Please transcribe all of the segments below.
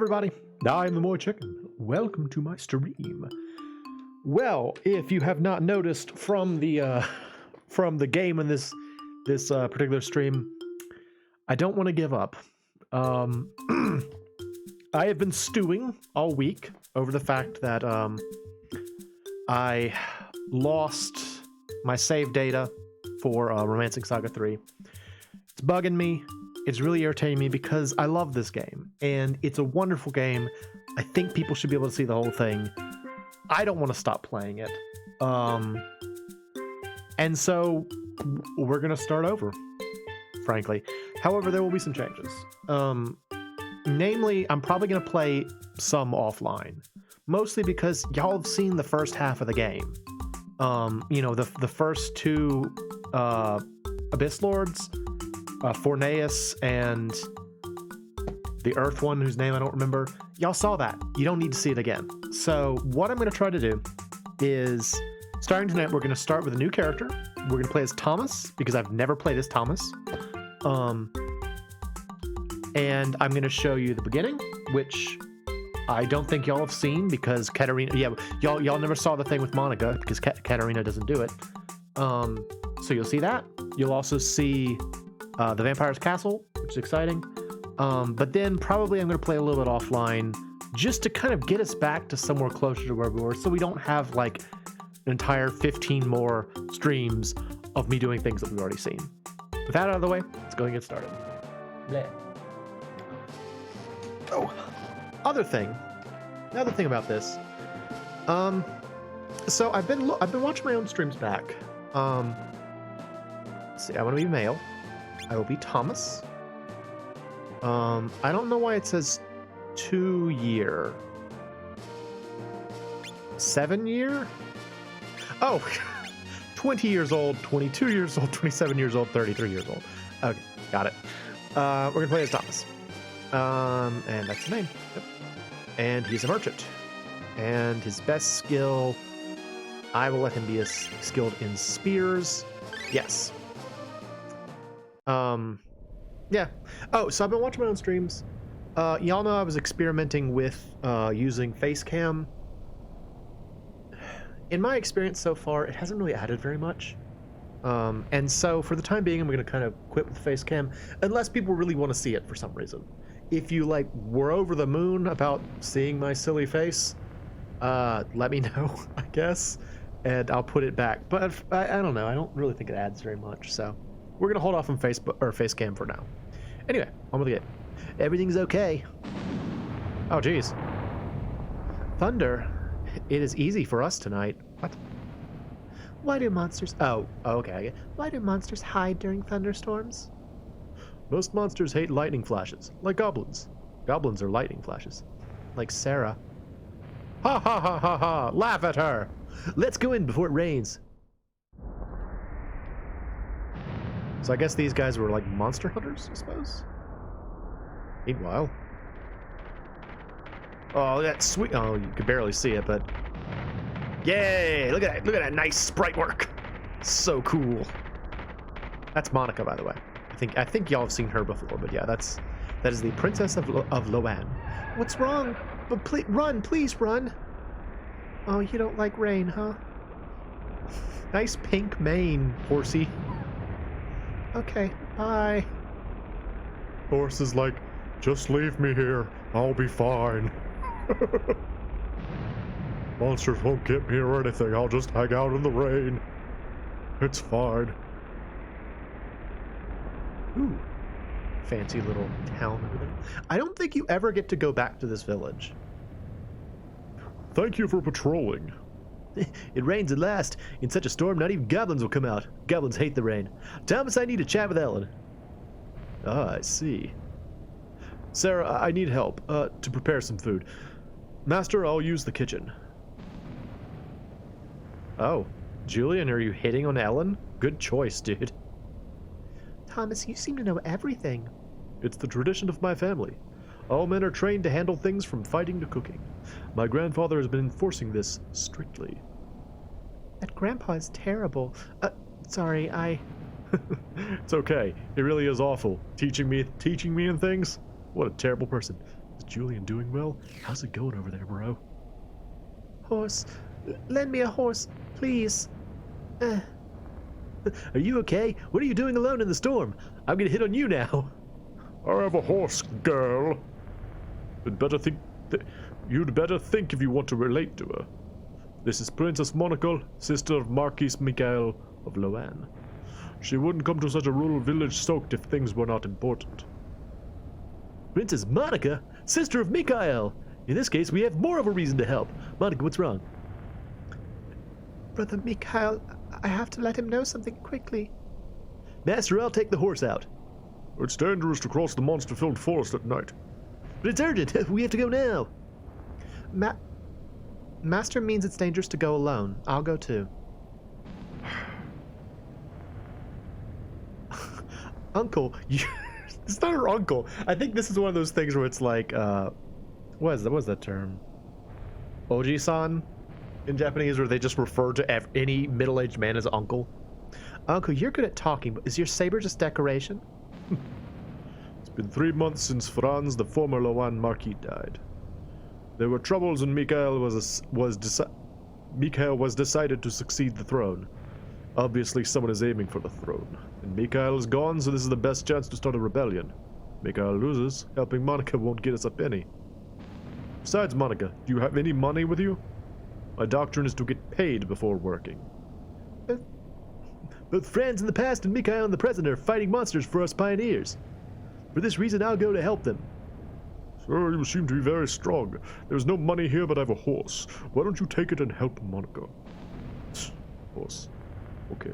everybody, I'm the MoeChicken. Welcome to my stream. Well, if you have not noticed from the game in this particular stream, I don't want to give up. I have been stewing all week over the fact that I lost my save data for Romancing SaGa 3. It's bugging me. It's really irritating me because I love this game, and it's a wonderful game. I think people should be able to see the whole thing. I don't want to stop playing it. And so we're going to start over, frankly. However, there will be some changes. Namely, I'm probably going to play some offline, mostly because y'all have seen the first half of the game. You know, the first two Abyss Lords, Forneus and the Earth one, whose name I don't remember. Y'all saw that. You don't need to see it again. So what I'm going to try to do is, starting tonight, we're going to start with a new character. We're going to play as Thomas, because I've never played as Thomas. And I'm going to show you the beginning, which I don't think y'all have seen, because Katarina... Yeah, y'all never saw the thing with Monica, because Katarina doesn't do it. So you'll see that. You'll also see the Vampire's Castle, which is exciting. But then probably I'm going to play a little bit offline just to kind of get us back to somewhere closer to where we were, so we don't have like an entire 15 more streams of me doing things that we've already seen. With that out of the way, let's go and get started. Bleh. Oh, another thing about this. So I've been watching my own streams back. Let's see, I want to be male. I will be Thomas. I don't know why it says 2 year. 7 year? Oh, 20 years old, 22 years old, 27 years old, 33 years old. Okay, got it. We're gonna play as Thomas. And that's his name. Yep. And he's a merchant. And his best skill, I will let him be skilled in spears. Yes. Yeah. Oh, so I've been watching my own streams. Y'all know I was experimenting with using face cam. In my experience so far, it hasn't really added very much. And so for the time being, I'm going to kind of quit with face cam, unless people really want to see it for some reason. If you were over the moon about seeing my silly face, let me know, I guess, and I'll put it back. But I don't know. I don't really think it adds very much, so we're going to hold off on face cam for now. Anyway, on with the game. Everything's okay. Oh, geez. Thunder. It is easy for us tonight. What? Why do monsters... Oh, okay. Why do monsters hide during thunderstorms? Most monsters hate lightning flashes, like goblins. Goblins are lightning flashes. Like Sarah. Ha ha ha ha ha! Laugh at her! Let's go in before it rains. So I guess these guys were like monster hunters, I suppose? Meanwhile... Oh, that's sweet. Oh, you could barely see it, but... Yay! Look at that. Look at that nice sprite work. So cool. That's Monica, by the way. I think y'all have seen her before, but yeah, that is the Princess of Loan. What's wrong? But please run. Oh, you don't like rain, huh? Nice pink mane, horsey. Okay, bye. Horse is like, just leave me here. I'll be fine. Monsters won't get me or anything. I'll just hang out in the rain. It's fine. Ooh. Fancy little town over there. I don't think you ever get to go back to this village. Thank you for patrolling. It rains at last. In such a storm, not even goblins will come out. Goblins hate the rain. Thomas, I need to chat with Ellen. Ah, I see. Sarah, I need help to prepare some food. Master, I'll use the kitchen. Oh, Julian, are you hitting on Ellen? Good choice, dude. Thomas, you seem to know everything. It's the tradition of my family. All men are trained to handle things from fighting to cooking. My grandfather has been enforcing this strictly. That grandpa is terrible. Sorry, It's okay. He really is awful. Teaching me and things? What a terrible person. Is Julian doing well? How's it going over there, bro? Horse. Lend me a horse, please. Are you okay? What are you doing alone in the storm? I'm gonna hit on you now. I have a horse, girl. You'd better think if you want to relate to her. This is Princess Monaco, sister of Marquis Mikhail of Loan. She wouldn't come to such a rural village soaked if things were not important. Princess Monica? Sister of Mikhail! In this case, we have more of a reason to help. Monica, what's wrong? Brother Mikhail, I have to let him know something quickly. Master, I'll take the horse out. It's dangerous to cross the monster-filled forest at night. But it's urgent. We have to go now. Master means it's dangerous to go alone. I'll go too. Uncle, it's not her uncle. I think this is one of those things where it's like, what is that term? Oji-san in Japanese, where they just refer to any middle-aged man as uncle. Uncle, you're good at talking, but is your saber just decoration? It's been 3 months since Franz, the former Loan Marquis, died. There were troubles and Mikhail was decided to succeed the throne. Obviously, someone is aiming for the throne. And Mikhail is gone, so this is the best chance to start a rebellion. Mikhail loses, helping Monica won't get us a penny. Besides, Monica, do you have any money with you? My doctrine is to get paid before working. Both Franz in the past and Mikhail in the present are fighting monsters for us pioneers. For this reason, I'll go to help them. Sir, you seem to be very strong. There's no money here, but I have a horse. Why don't you take it and help Monica? Horse. Okay.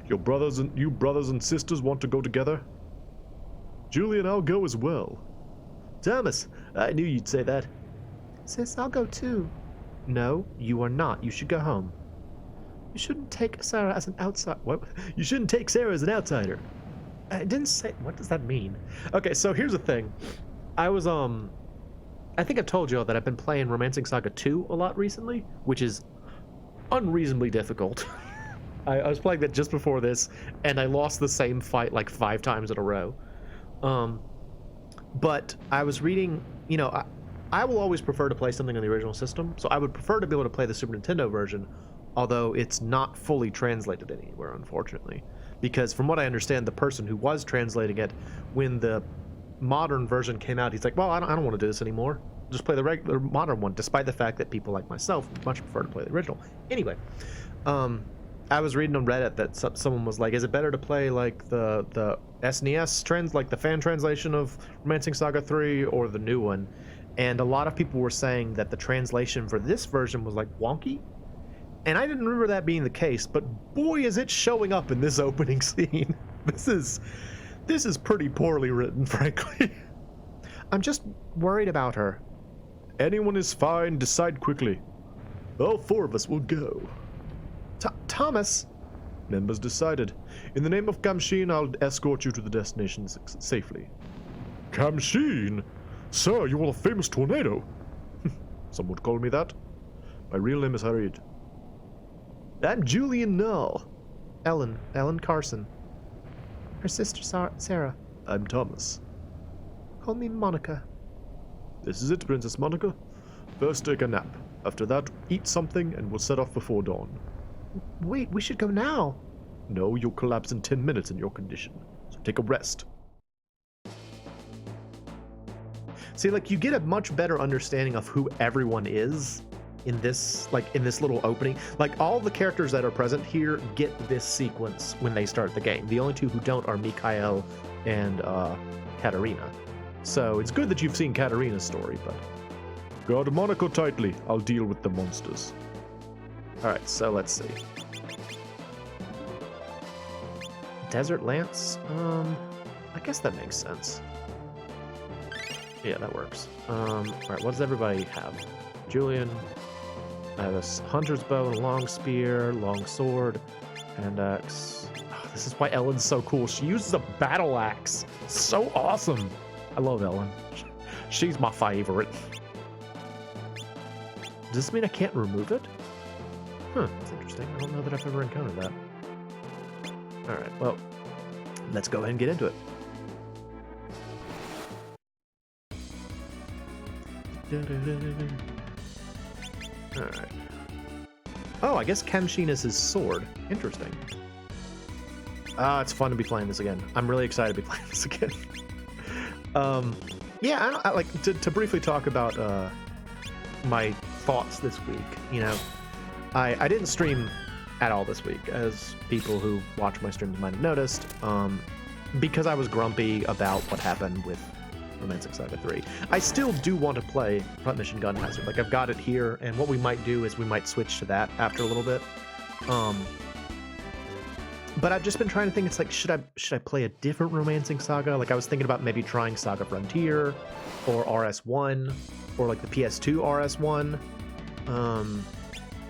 You brothers and sisters want to go together? Julian, I'll go as well. Thomas, I knew you'd say that. Sis, I'll go too. No, you are not. You should go home. You shouldn't take Sarah as an outsider. What? You shouldn't take Sarah as an outsider. I didn't say. What does that mean? Okay, so here's the thing. I was I think I've told you all that I've been playing Romancing SaGa 2 a lot recently, which is unreasonably difficult. I was playing that just before this, and I lost the same fight like 5 times in a row. But I was reading, you know, I will always prefer to play something on the original system, so I would prefer to be able to play the Super Nintendo version, although it's not fully translated anywhere, unfortunately. Because from what I understand, the person who was translating it, when the modern version came out, he's like, well, I don't want to do this anymore. Just play the regular modern one, despite the fact that people like myself much prefer to play the original. Anyway, I was reading on Reddit that someone was like, is it better to play like the SNES like the fan translation of Romancing SaGa 3 or the new one? And a lot of people were saying that the translation for this version was like wonky. And I didn't remember that being the case, but boy is it showing up in this opening scene. This is pretty poorly written, frankly. I'm just worried about her. Anyone is fine, decide quickly. All 4 of us will go. Thomas? Members decided. In the name of Kamshin, I'll escort you to the destination safely. Kamshin? Sir, you are the famous tornado. Some would call me that. My real name is Harid. I'm Julian Null. Ellen Carson. Her sister Sarah. I'm Thomas. Call me Monica. This is it, Princess Monica. First take a nap. After that, eat something and we'll set off before dawn. Wait, we should go now. No, you'll collapse in 10 minutes in your condition. So take a rest. See, like, you get a much better understanding of who everyone is in this little opening. Like, all the characters that are present here get this sequence when they start the game. The only 2 who don't are Mikhail and Katerina. So it's good that you've seen Katerina's story, but... Guard Monaco tightly. I'll deal with the monsters. Alright, so let's see. Desert Lance? I guess that makes sense. Yeah, that works. Alright, what does everybody have? Julian. I have a hunter's bow and a long spear, long sword, hand axe. Oh, this is why Ellen's so cool. She uses a battle axe. So awesome. I love Ellen. She's my favorite. Does this mean I can't remove it? Huh, that's interesting. I don't know that I've ever encountered that. Alright, well, let's go ahead and get into it. Alright. Oh, I guess Kenshin is his sword. Interesting. It's fun to be playing this again. I'm really excited to be playing this again. Yeah, I like to briefly talk about my thoughts this week. You know, I didn't stream at all this week, as people who watch my streams might have noticed, because I was grumpy about what happened with Romancing SaGa 3. I still do want to play Front Mission Gun Hazard. Like, I've got it here, and what we might do is we might switch to that after a little bit. But I've just been trying to think, it's like, should I play a different Romancing SaGa? Like, I was thinking about maybe trying Saga Frontier, or RS1, or like the PS2 RS1,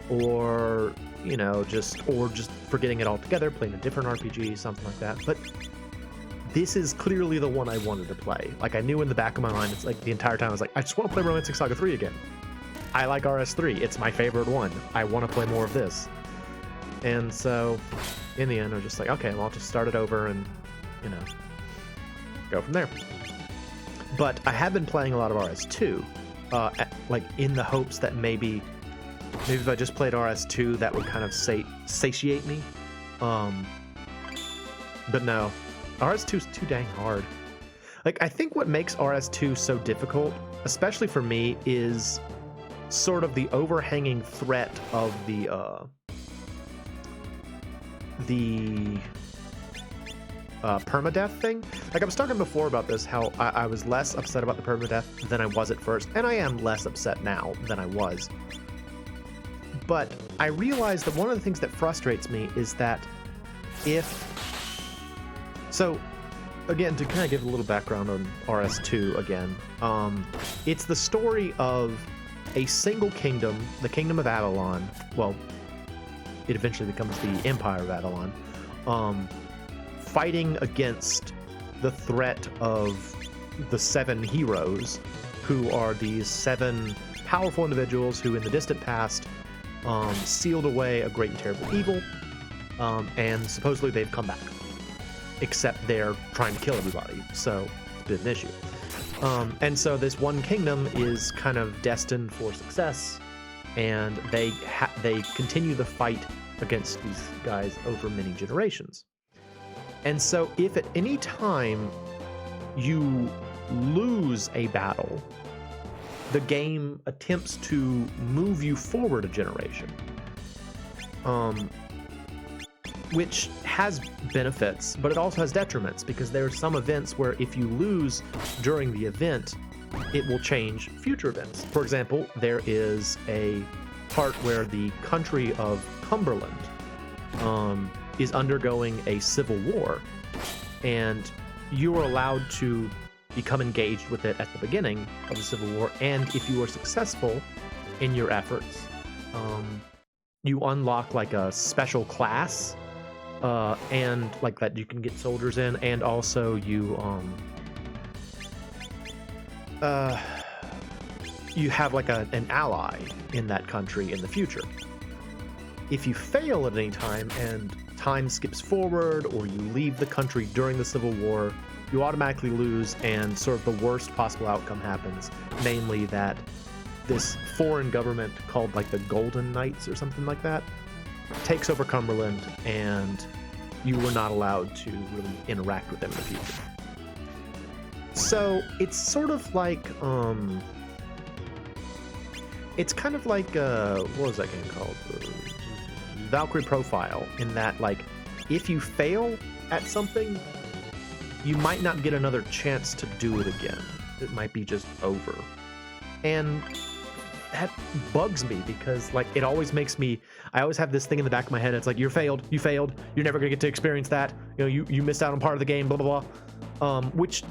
or, you know, just forgetting it all together, playing a different RPG, something like that. But this is clearly the one I wanted to play. Like, I knew in the back of my mind, it's like the entire time I was like, I just want to play Romancing SaGa 3 again. I like RS3. It's my favorite one. I want to play more of this. And so, in the end, I was just like, okay, well, I'll just start it over and, you know, go from there. But I have been playing a lot of RS2, like in the hopes that maybe if I just played RS2, that would kind of satiate me. But no, RS2 is too dang hard. Like, I think what makes RS2 so difficult, especially for me, is sort of the overhanging threat of the permadeath thing. Like, I was talking before about this, how I was less upset about the permadeath than I was at first, and I am less upset now than I was. But I realized that one of the things that frustrates me is that so again, to kind of give a little background on RS2 again, it's the story of a single kingdom, the Kingdom of Avalon. Well, it eventually becomes the Empire of Avalon, fighting against the threat of the 7 heroes, who are these 7 powerful individuals who in the distant past sealed away a great and terrible evil, and supposedly they've come back, except they're trying to kill everybody, so it's been an issue. And so this one kingdom is kind of destined for success, and they continue the fight against these guys over many generations. And so if at any time you lose a battle, the game attempts to move you forward a generation, which has benefits, but it also has detriments, because there are some events where if you lose during the event, it will change future events. For example, there is a part where the country of Cumberland is undergoing a civil war, and you are allowed to become engaged with it at the beginning of the civil war, and if you are successful in your efforts, you unlock like a special class, and like that you can get soldiers in, and also you have like an ally in that country in the future. If you fail at any time and time skips forward, or you leave the country during the Civil War, you automatically lose, and sort of the worst possible outcome happens, namely that this foreign government called like the Golden Knights or something like that takes over Cumberland, and you were not allowed to really interact with them in the future. So it's sort of like it's kind of like what was that game called? Valkyrie Profile, in that, like, if you fail at something, you might not get another chance to do it again. It might be just over. And that bugs me, because like it always makes me, I always have this thing in the back of my head. It's like, you failed, you're never gonna get to experience that. You know, you missed out on part of the game, blah blah blah. Which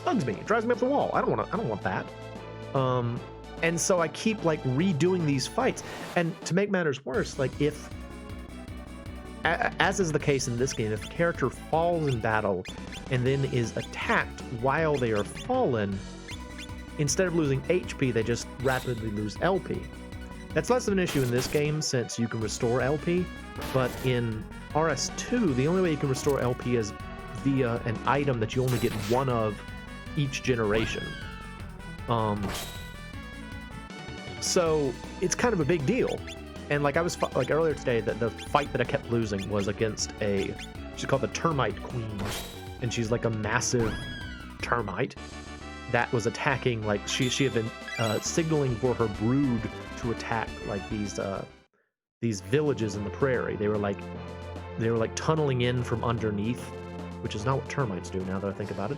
bugs me. It drives me up the wall. I don't want that. And so I keep like redoing these fights. And to make matters worse, like if, as is the case in this game, if a character falls in battle and then is attacked while they are fallen, instead of losing HP, they just rapidly lose LP. That's less of an issue in this game, since you can restore LP, but in RS2, the only way you can restore LP is via an item that you only get one of each generation. So it's kind of a big deal. And like I was like earlier today, the fight that I kept losing was against she's called the Termite Queen, and she's like a massive termite that was attacking, like she had been signaling for her brood to attack like these villages in the prairie. They were like tunneling in from underneath, which is not what termites do now that I think about it,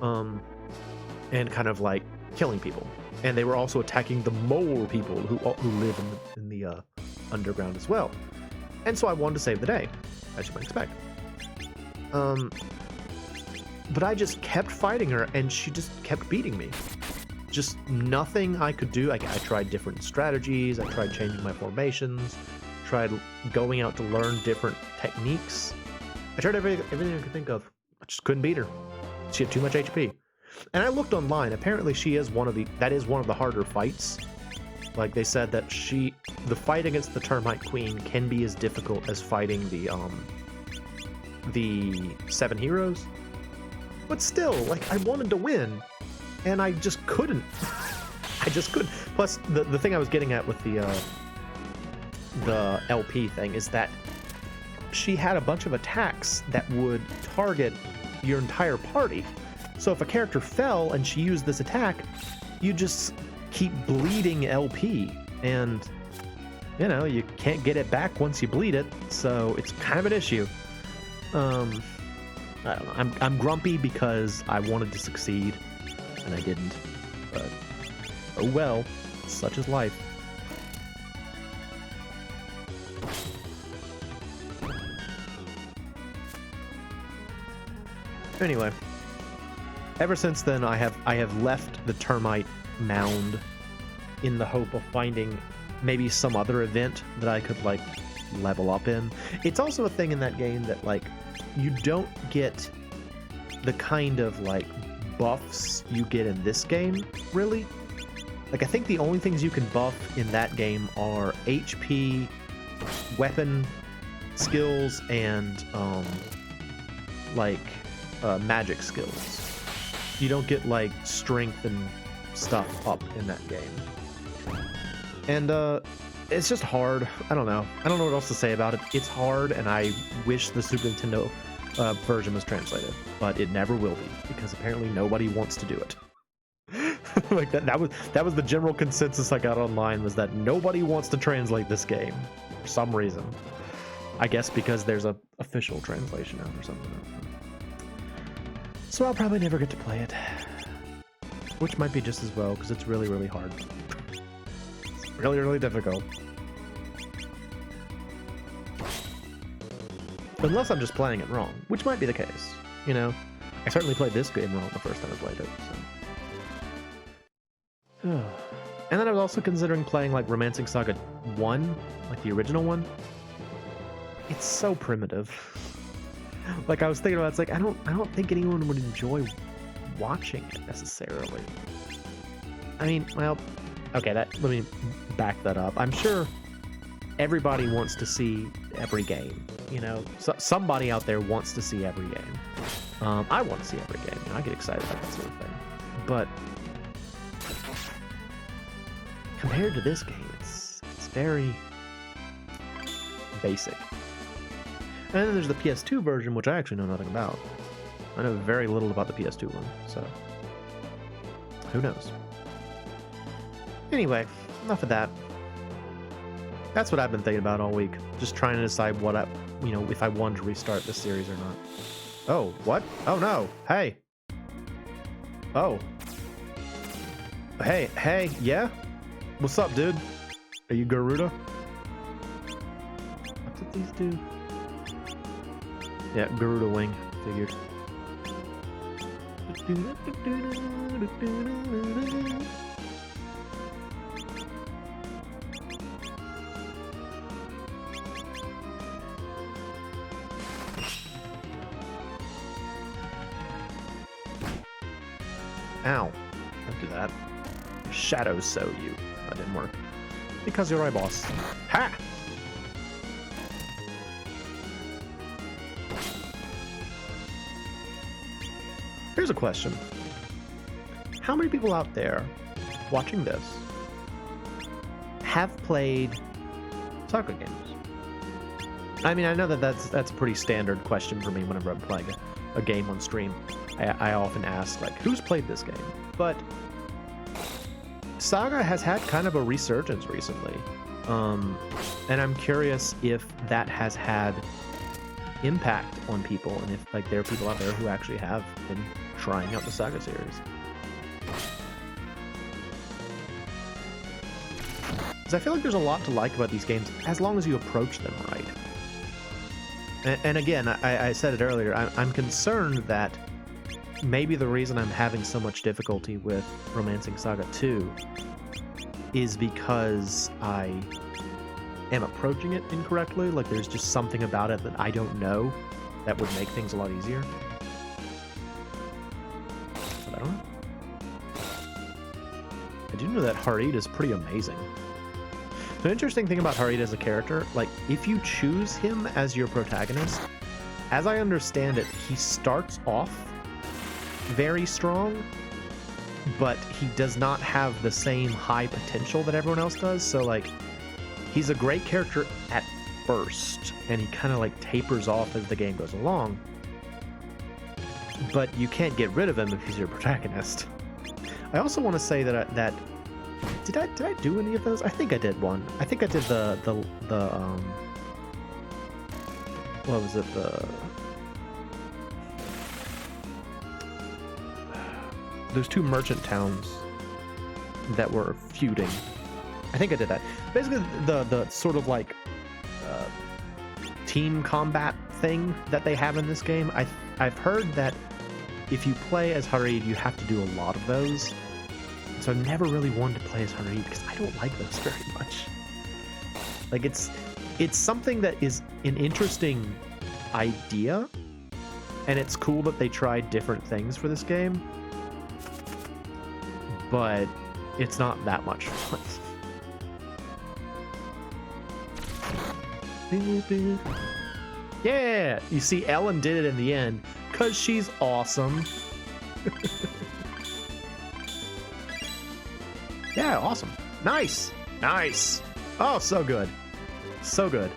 and kind of like killing people. And they were also attacking the mole people who live in the underground as well. And so I wanted to save the day, as you might expect. But I just kept fighting her, and she just kept beating me. Just nothing I could do. I tried different strategies. I tried changing my formations. Tried going out to learn different techniques. I tried everything I could think of. I just couldn't beat her. She had too much HP. And I looked online. Apparently, that is one of the harder fights. Like they said that the fight against the Termite Queen can be as difficult as fighting the 7 heroes. But still, like, I wanted to win, and I just couldn't. I just couldn't. Plus, the thing I was getting at with the LP thing is that she had a bunch of attacks that would target your entire party. So if a character fell and she used this attack, you just keep bleeding LP, and you know, you can't get it back once you bleed it, so it's kind of an issue. I don't know. I'm grumpy because I wanted to succeed and I didn't, but oh well, such is life. Anyway, ever since then I have left the termite mound in the hope of finding maybe some other event that I could like level up in. It's also a thing in that game that like you don't get the kind of like buffs you get in this game, really. Like I think the only things you can buff in that game are HP, weapon skills, and magic skills. You don't get like strength and stuff up in that game. And it's just hard. I don't know what else to say about it. It's hard, and I wish the Super Nintendo version was translated, but it never will be because apparently nobody wants to do it. Like that was the general consensus I got online, was that nobody wants to translate this game for some reason. I guess because there's a official translation out or something. So I'll probably never get to play it, which might be just as well because it's really, really hard. It's really, really difficult. Unless I'm just playing it wrong, which might be the case. You know, I certainly played this game wrong the first time I played it. So. And then I was also considering playing like Romancing SaGa 1, like the original one. It's so primitive. Like I was thinking about, it's like I don't think anyone would enjoy watching it necessarily. I mean, well, okay, let me back that up. I'm sure everybody wants to see every game. You know, so somebody out there wants to see every game. I want to see every game. You know, I get excited about that sort of thing. But compared to this game, it's very basic. And then there's the PS2 version, which I actually know nothing about. I know very little about the PS2 one, so who knows? Anyway, enough of that. That's what I've been thinking about all week. Just trying to decide if I wanted to restart this series or not. Oh, what? Oh no. Hey. Oh. Hey, yeah? What's up, dude? Are you Garuda? What did these do? Yeah, Garuda wing. Figured. Ow. Don't do that. Shadows sow you. That didn't work. Because you're my boss. Ha! Here's a question. How many people out there watching this have played SaGa games? I mean, I know that's a pretty standard question for me whenever I'm playing a game on stream. I often ask, like, who's played this game? But SaGa has had kind of a resurgence recently. And I'm curious if that has had impact on people, and if like there are people out there who actually have been trying out the SaGa series. Because I feel like there's a lot to like about these games as long as you approach them right. And again, I said it earlier, I'm concerned that maybe the reason I'm having so much difficulty with Romancing SaGa 2 is because I am approaching it incorrectly. Like there's just something about it that I don't know that would make things a lot easier. But I don't know. I do know that Harid is pretty amazing. The interesting thing about Harid as a character, like if you choose him as your protagonist, as I understand it, he starts off very strong, but he does not have the same high potential that everyone else does. So like he's a great character at first, and he kind of like tapers off as the game goes along, but you can't get rid of him if he's your protagonist. I also want to say that did I do any of those? I think I did one. I think I did the what was it, those two merchant towns that were feuding. I think I did that. Basically, the sort of like team combat thing that they have in this game. I've heard that if you play as Harid, you have to do a lot of those. So I've never really wanted to play as Harid because I don't like those very much. Like it's something that is an interesting idea, and it's cool that they tried different things for this game, but it's not that much fun. Yeah, you see, Ellen did it in the end because she's awesome. Yeah, awesome. Nice. Nice. Oh, so good. So good.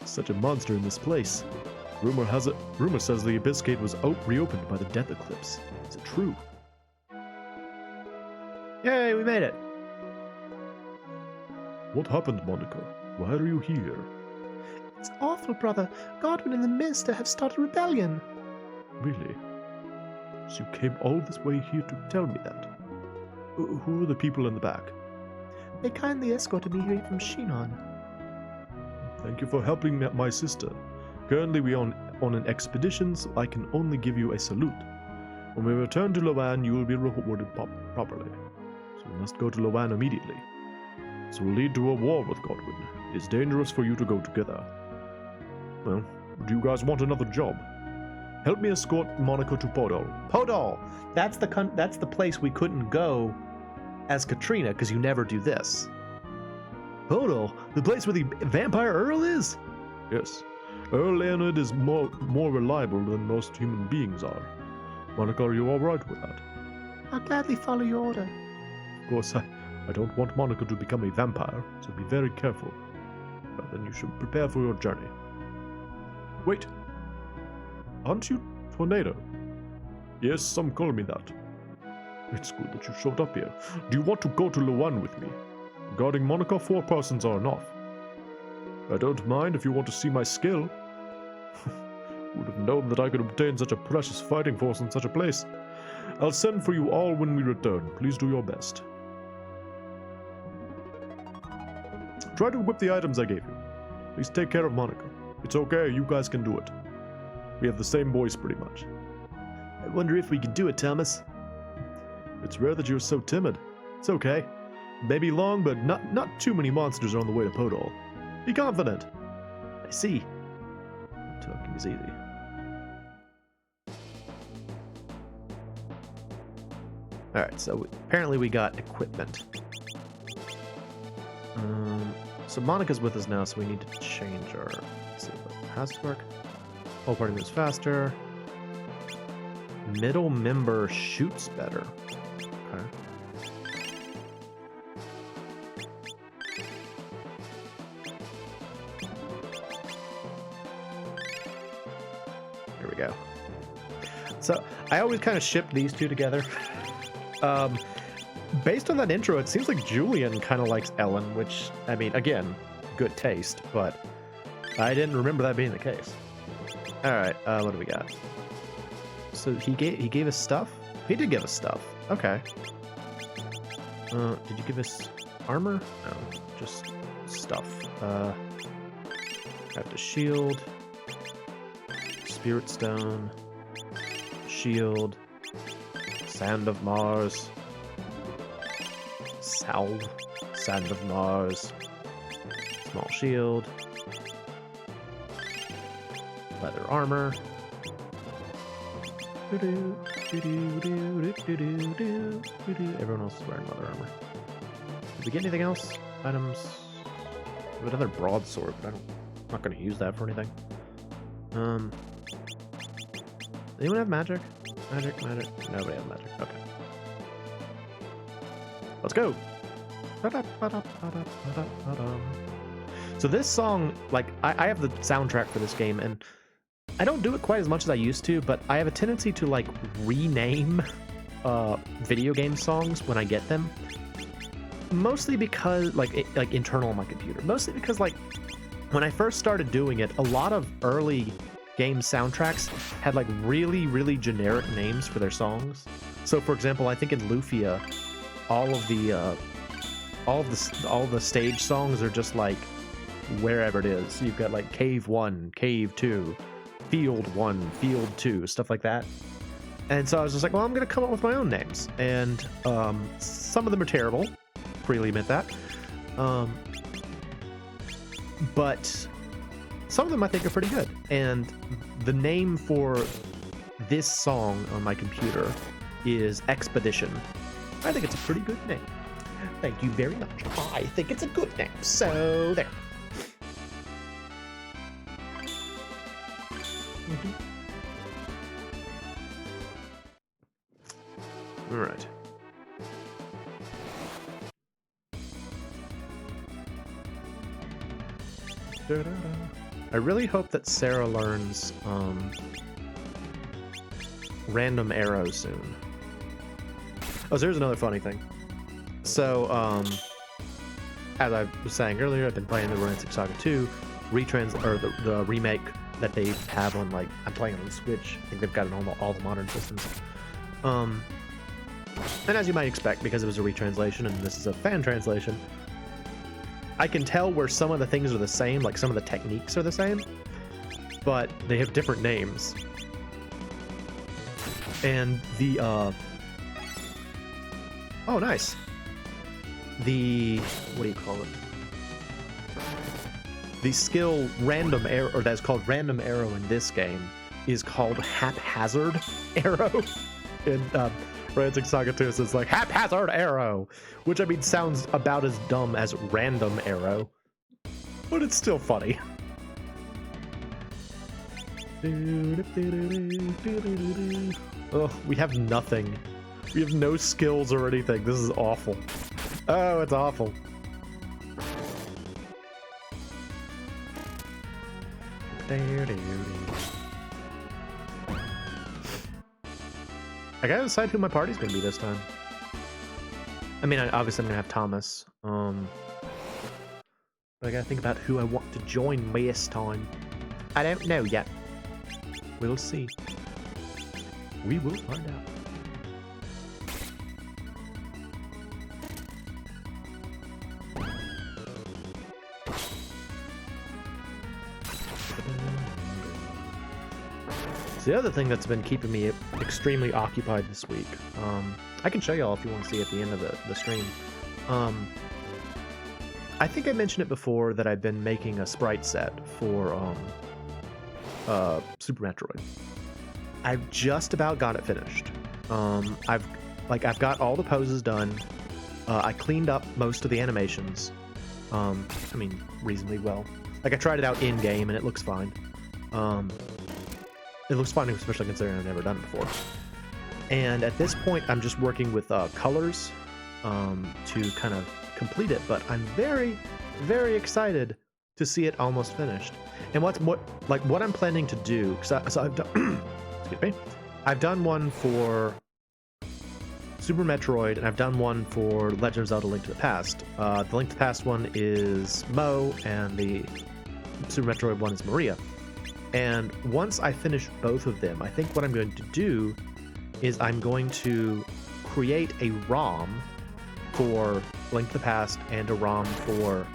Such a monster in this place. Rumor says the Abyss Gate was reopened by the Death Eclipse. Is it true? Yay, we made it. What happened, Monica? Why are you here? It's awful, brother. Godwin and the Minister have started rebellion. Really? So you came all this way here to tell me that? Who are the people in the back? They kindly escorted me here from Shinon. Thank you for helping my sister. Currently we are on an expedition, so I can only give you a salute. When we return to Loan, you will be rewarded properly. So we must go to Loan immediately. This will lead to a war with Godwin. It is dangerous for you to go together. Well, do you guys want another job? Help me escort Monaco to Podol. Podol! That's the place we couldn't go as Katrina, because you never do this. Podol? The place where the vampire Earl is? Yes. Earl Leonard is more reliable than most human beings are. Monica, are you alright with that? I'll gladly follow your order. Of course, I don't want Monica to become a vampire, so be very careful. But then you should prepare for your journey. Wait. Aren't you Tornado? Yes, some call me that. It's good that you showed up here. Do you want to go to Loan with me? Regarding Monica, 4 persons are enough. I don't mind if you want to see my skill. Would have known that I could obtain such a precious fighting force in such a place. I'll send for you all when we return. Please do your best. Try to whip the items I gave you. Please take care of Monica. It's okay, you guys can do it. We have the same voice pretty much. I wonder if we can do it, Thomas. It's rare that you're so timid. It's okay. Maybe long, but not too many monsters are on the way to Podol. Be confident. I see. Talking is easy. Alright, so apparently we got equipment. So Monica's with us now, so we need to change our... Let's see if it has to work. Whole party moves faster. Middle member shoots better. Okay. Here we go. So I always kind of ship these two together. Based on that intro, it seems like Julian kind of likes Ellen, which, I mean, again, good taste, but I didn't remember that being the case. All right, what do we got? So he gave us stuff? He did give us stuff. Okay. Did you give us armor? No, just stuff. Got the shield, spirit stone, shield, sand of Mars, salve, sand of Mars, small shield, leather armor. Everyone else is wearing leather armor. Did we get anything else? Items. We have another broadsword, but I'm not going to use that for anything. Anyone have magic? Magic. Nobody has magic. Okay. Let's go. So this song, like, I have the soundtrack for this game, and I don't do it quite as much as I used to, but I have a tendency to, like, rename video game songs when I get them. Mostly because, like internal on my computer. Mostly because, like, when I first started doing it, a lot of early game soundtracks had, like, really, really generic names for their songs. So, for example, I think in Lufia, all of the stage songs are just, like, wherever it is. You've got, like, Cave 1, Cave 2, Field 1, Field 2, stuff like that. And so I was just like, well, I'm going to come up with my own names. And some of them are terrible. Freely admit that. But some of them I think are pretty good. And the name for this song on my computer is Expedition. I think it's a pretty good name. Thank you very much. I think it's a good name. So there. All right. I really hope that Sarah learns random arrows soon. Oh, so here's another funny thing. So, as I was saying earlier, I've been playing the Romancing SaGa 2 the remake that they have on, like, I'm playing on the Switch. I think they've got it on all the modern systems. And as you might expect, because it was a retranslation and this is a fan translation, I can tell where some of the things are the same, like some of the techniques are the same, but they have different names. And the, oh, nice. The, what do you call it? The skill random arrow, or that's called random arrow in this game, is called haphazard arrow. In Romancing SaGa 2, so it's like haphazard arrow, which I mean sounds about as dumb as random arrow, but it's still funny. Oh, we have nothing. We have no skills or anything. This is awful. Oh, it's awful. I gotta decide who my party's gonna be this time. I mean, obviously I'm gonna have Thomas. But I gotta think about who I want to join me this time. I don't know yet. We'll see. We will find out. The other thing that's been keeping me extremely occupied this week, I can show y'all if you want to see at the end of the stream. I think I mentioned it before that I've been making a sprite set for Super Metroid. I've just about got it finished. I've got all the poses done. I cleaned up most of the animations. I mean, reasonably well. Like, I tried it out in game and it looks fine. It looks fun, especially considering I've never done it before. And at this point, I'm just working with colors to kind of complete it. But I'm very, very excited to see it almost finished. And what I'm planning to do, because I've done, excuse me, I've done one for Super Metroid, and I've done one for Legend of Zelda: Link to the Past. The Link to the Past one is Moe, and the Super Metroid one is Maria. And once I finish both of them, I think what I'm going to do is I'm going to create a ROM for Link to the Past and a ROM for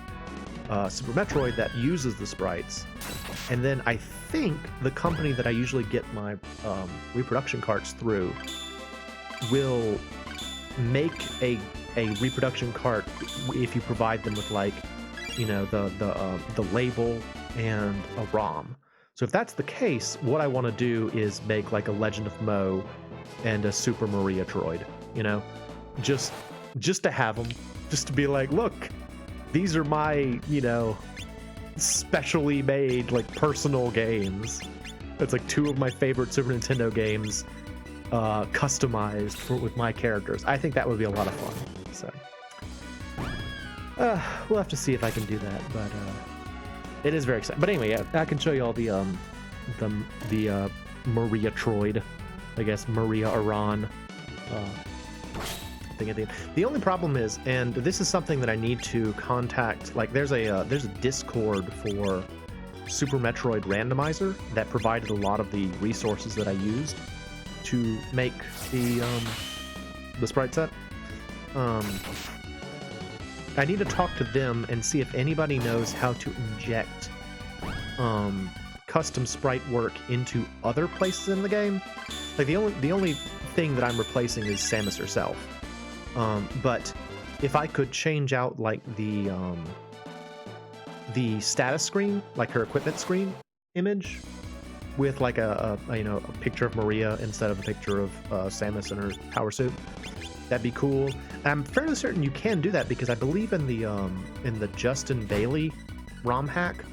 Super Metroid that uses the sprites. And then I think the company that I usually get my reproduction carts through will make a reproduction cart if you provide them with, like, you know, the label and a ROM. So if that's the case, what I want to do is make like a Legend of Moe and a Super Maria Troid, you know, just to have them, just to be like, look, these are my, you know, specially made, like, personal games. It's like 2 of my favorite Super Nintendo games customized with my characters. I think that would be a lot of fun. So we'll have to see if I can do that, but it is very exciting. But anyway, yeah, I can show you all the Maria Troid, I guess, Maria Iran thing at the end. The only problem is, and this is something that I need to contact, like, there's a Discord for Super Metroid Randomizer that provided a lot of the resources that I used to make the sprite set. I need to talk to them and see if anybody knows how to inject custom sprite work into other places in the game. Like, the only thing that I'm replacing is Samus herself. But if I could change out, like, the status screen, like her equipment screen image, with like a picture of Maria instead of a picture of Samus in her power suit, that'd be cool. I'm fairly certain you can do that because I believe in the Justin Bailey ROM hack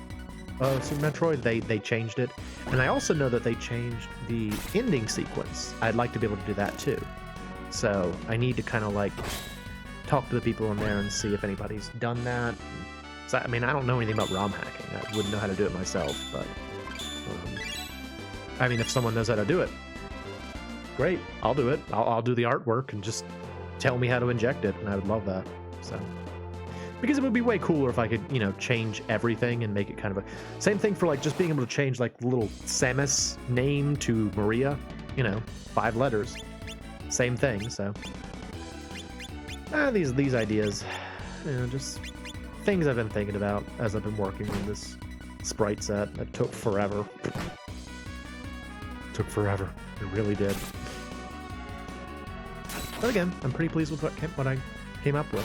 of Super Metroid, they changed it, and I also know that they changed the ending sequence. I'd like to be able to do that too. So I need to kind of like talk to the people in there and see if anybody's done that. So, I mean, I don't know anything about ROM hacking. I wouldn't know how to do it myself, but I mean, if someone knows how to do it, great, I'll do it. I'll do the artwork and just tell me how to inject it, and I would love that. So, because it would be way cooler if I could, you know, change everything and make it kind of a same thing for, like, just being able to change, like, the little Samus name to Maria, you know, 5 letters, same thing. So these ideas, you know, just things I've been thinking about as I've been working on this sprite set. That took forever. Took forever. It really did. But again, I'm pretty pleased with what I came up with.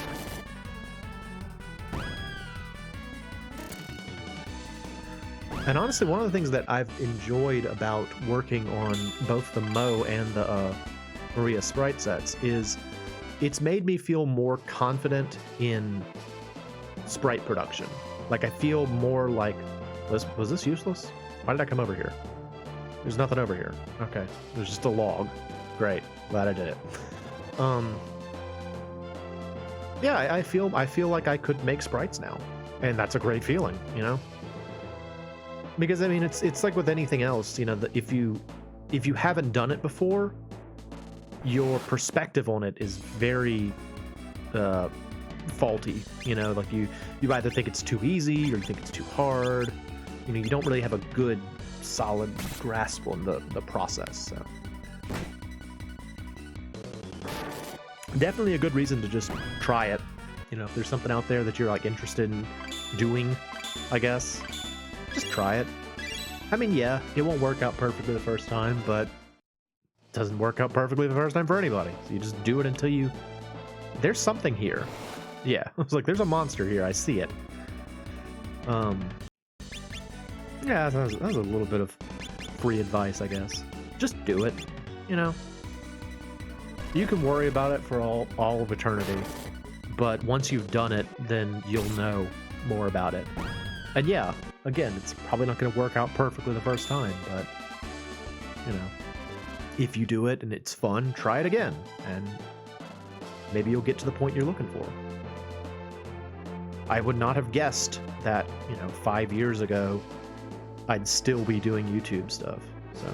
And honestly, one of the things that I've enjoyed about working on both the Moe and the Maria sprite sets is it's made me feel more confident in sprite production. Like, I feel more like, was this useless? Why did I come over here? There's nothing over here. Okay, there's just a log. Great, glad I did it. Yeah, I feel like I could make sprites now, and that's a great feeling, you know. Because I mean, it's like with anything else, you know. That if you haven't done it before, your perspective on it is very faulty. You know, like you either think it's too easy or you think it's too hard. You know, you don't really have a good, solid grasp on the process. So definitely a good reason to just try it. You know, if there's something out there that you're like interested in doing, I guess, just try it. I mean, yeah, it won't work out perfectly the first time, but it doesn't work out perfectly the first time for anybody. So you just do it until there's something here. Yeah, I was like, there's a monster here. I see it. Yeah, that was a little bit of free advice, I guess. Just do it, you know. You can worry about it for all of eternity, but once you've done it, then you'll know more about it. And yeah, again, it's probably not going to work out perfectly the first time, but, you know, if you do it and it's fun, try it again, and maybe you'll get to the point you're looking for. I would not have guessed that, 5 years ago, I'd still be doing YouTube stuff. So,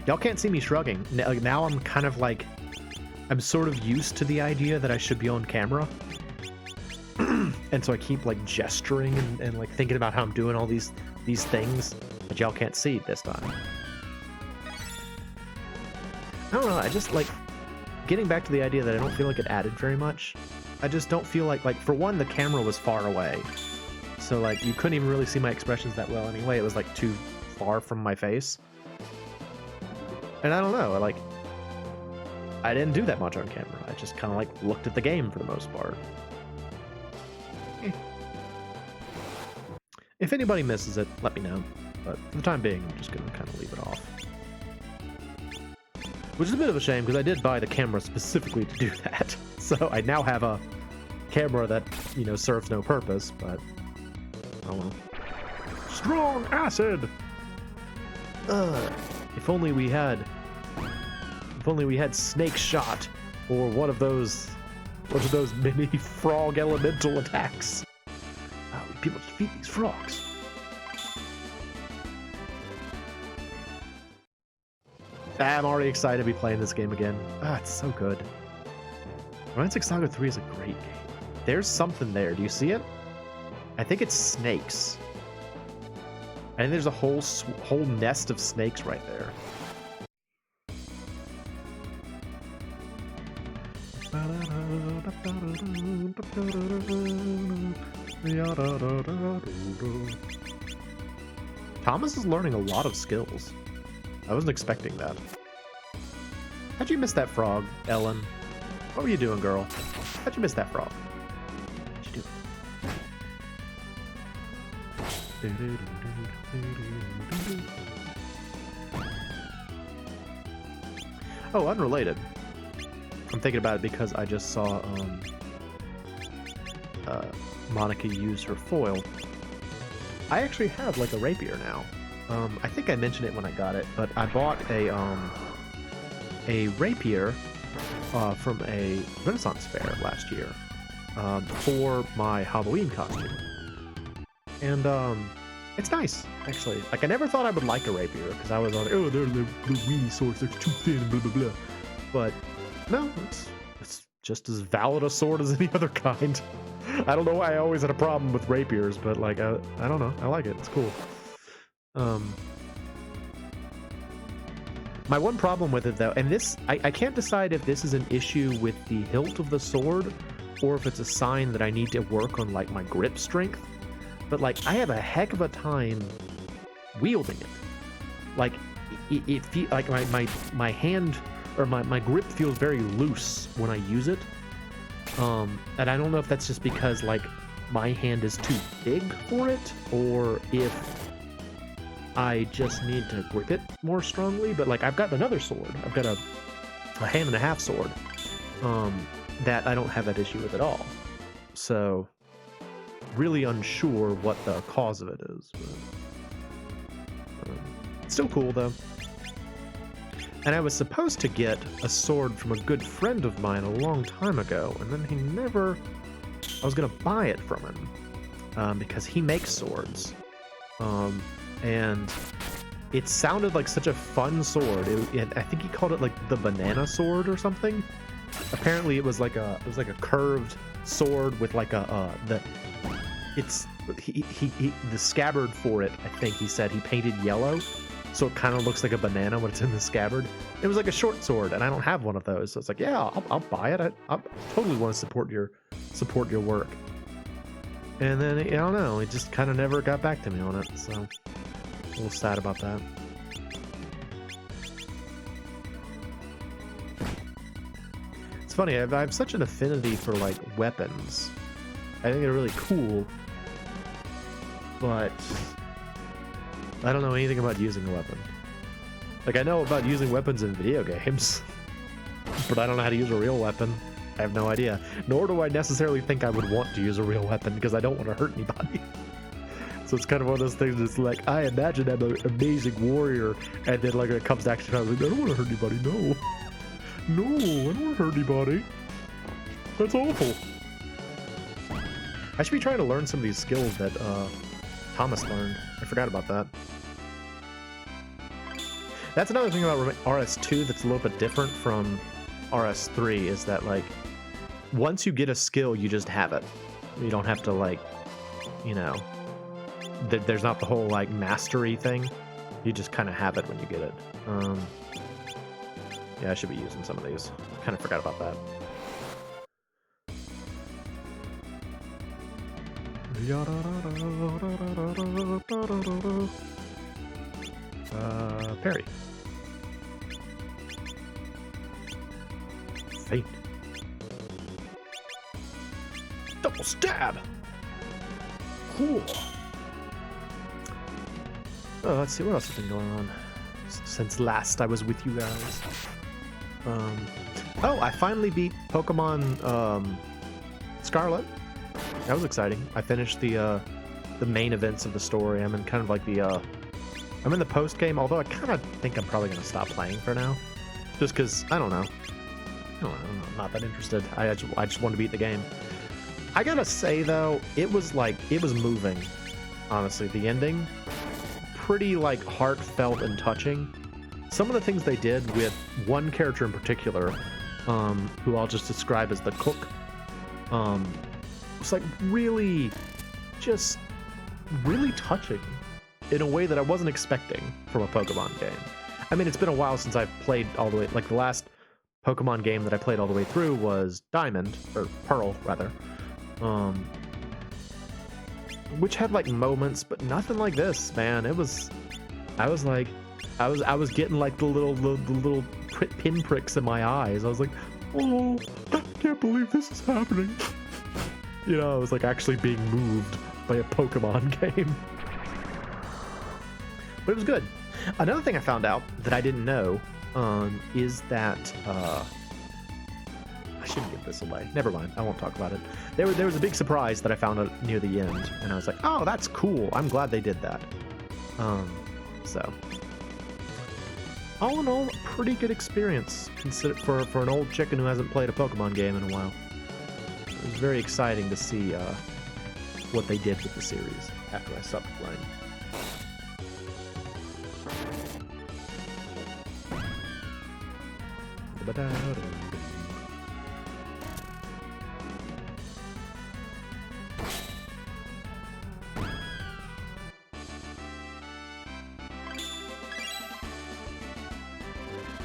y'all can't see me shrugging. Now I'm kind of like, I'm sort of used to the idea that I should be on camera. And so I keep like gesturing and like thinking about how I'm doing all these things, but y'all can't see this time. I don't know, I just like getting back to the idea that I don't feel like it added very much. I just don't feel like for one, the camera was far away. So like you couldn't even really see my expressions that well anyway. It was like too far from my face. And I don't know, I didn't do that much on camera. I just kind of like looked at the game for the most part. If anybody misses it, let me know. But for the time being, I'm just going to kind of leave it off. Which is a bit of a shame, because I did buy the camera specifically to do that. So I now have a camera that, serves no purpose, but oh well. Strong acid! If only we had snake shot, or one of those mini frog elemental attacks. People defeat these frogs. I'm already excited to be playing this game again. It's so good. Romancing SaGa 3 is a great game. There's something there. Do you see it? I think it's snakes. I think there's a whole nest of snakes right there. Thomas is learning a lot of skills. I wasn't expecting that. How'd you miss that frog, Ellen? What were you doing, girl? How'd you miss that frog? What'd you do? Oh, unrelated. I'm thinking about it because I just saw Monica use her foil. I actually have like a rapier now. I think I mentioned it when I got it, but I bought a rapier from a Renaissance fair last year for my Halloween costume, and it's nice actually. Like I never thought I would like a rapier because I was on they're the weenie swords, they're too thin, blah blah blah. But no, it's just as valid a sword as any other kind. I don't know why I always had a problem with rapiers, but like I don't know, I like it. It's cool. My one problem with it though, and this I can't decide if this is an issue with the hilt of the sword or if it's a sign that I need to work on like my grip strength, but like I have a heck of a time wielding it. Like it feels like my hand or my grip feels very loose when I use it. And I don't know if that's just because like my hand is too big for it, or if I just need to grip it more strongly. But like I've got another sword. I've got a hand and a half sword that I don't have that issue with at all. So really unsure what the cause of it is. But, still cool though. And I was supposed to get a sword from a good friend of mine a long time ago, and then I was going to buy it from him because he makes swords. And it sounded like such a fun sword. I think he called it like the banana sword or something. Apparently it was like a curved sword with like the scabbard for it, I think he said he painted yellow. So it kind of looks like a banana when it's in the scabbard. It was like a short sword, and I don't have one of those. So it's like, yeah, I'll buy it. I totally want to support your work. And then, I don't know, it just kind of never got back to me on it. So a little sad about that. It's funny, I have such an affinity for like weapons. I think they're really cool, but I don't know anything about using a weapon. Like, I know about using weapons in video games, but I don't know how to use a real weapon. I have no idea. Nor do I necessarily think I would want to use a real weapon, because I don't want to hurt anybody. So it's kind of one of those things that's like, I imagine I'm an amazing warrior, and then like when it comes to action, I'm like, I don't want to hurt anybody, no. No, I don't want to hurt anybody. That's awful. I should be trying to learn some of these skills that Thomas learned. I forgot about that. That's another thing about RS2 that's a little bit different from RS3 is that, like, once you get a skill, you just have it. You don't have to, like, you know, there's not the whole, like, mastery thing. You just kind of have it when you get it. Yeah, I should be using some of these. Kind of forgot about that. Parry. Feint. Double stab. Cool. Oh, let's see what else has been going on since last I was with you guys. Oh, I finally beat Pokemon Scarlet. That was exciting. I finished the main events of the story. I'm in kind of like I'm in the post game. Although I kind of think I'm probably gonna stop playing for now, just because I don't know. I'm not that interested. I just want to beat the game. I gotta say though, it was moving. Honestly, the ending, pretty like heartfelt and touching. Some of the things they did with one character in particular, who I'll just describe as the cook, was like really touching in a way that I wasn't expecting from a Pokemon game. I mean, it's been a while since I've played all the way, like the last Pokemon game that I played all the way through was Diamond, or Pearl rather, which had like moments, but nothing like this, man. I was getting like the little pinpricks in my eyes. I was like, oh, I can't believe this is happening. You know, I was like actually being moved by a Pokemon game. But it was good. Another thing I found out that I didn't know is that I shouldn't give this away. Never mind. I won't talk about it. There was a big surprise that I found out near the end, and I was like, oh, that's cool. I'm glad they did that. So all in all, pretty good experience for an old chicken who hasn't played a Pokemon game in a while. It was very exciting to see what they did with the series after I stopped playing.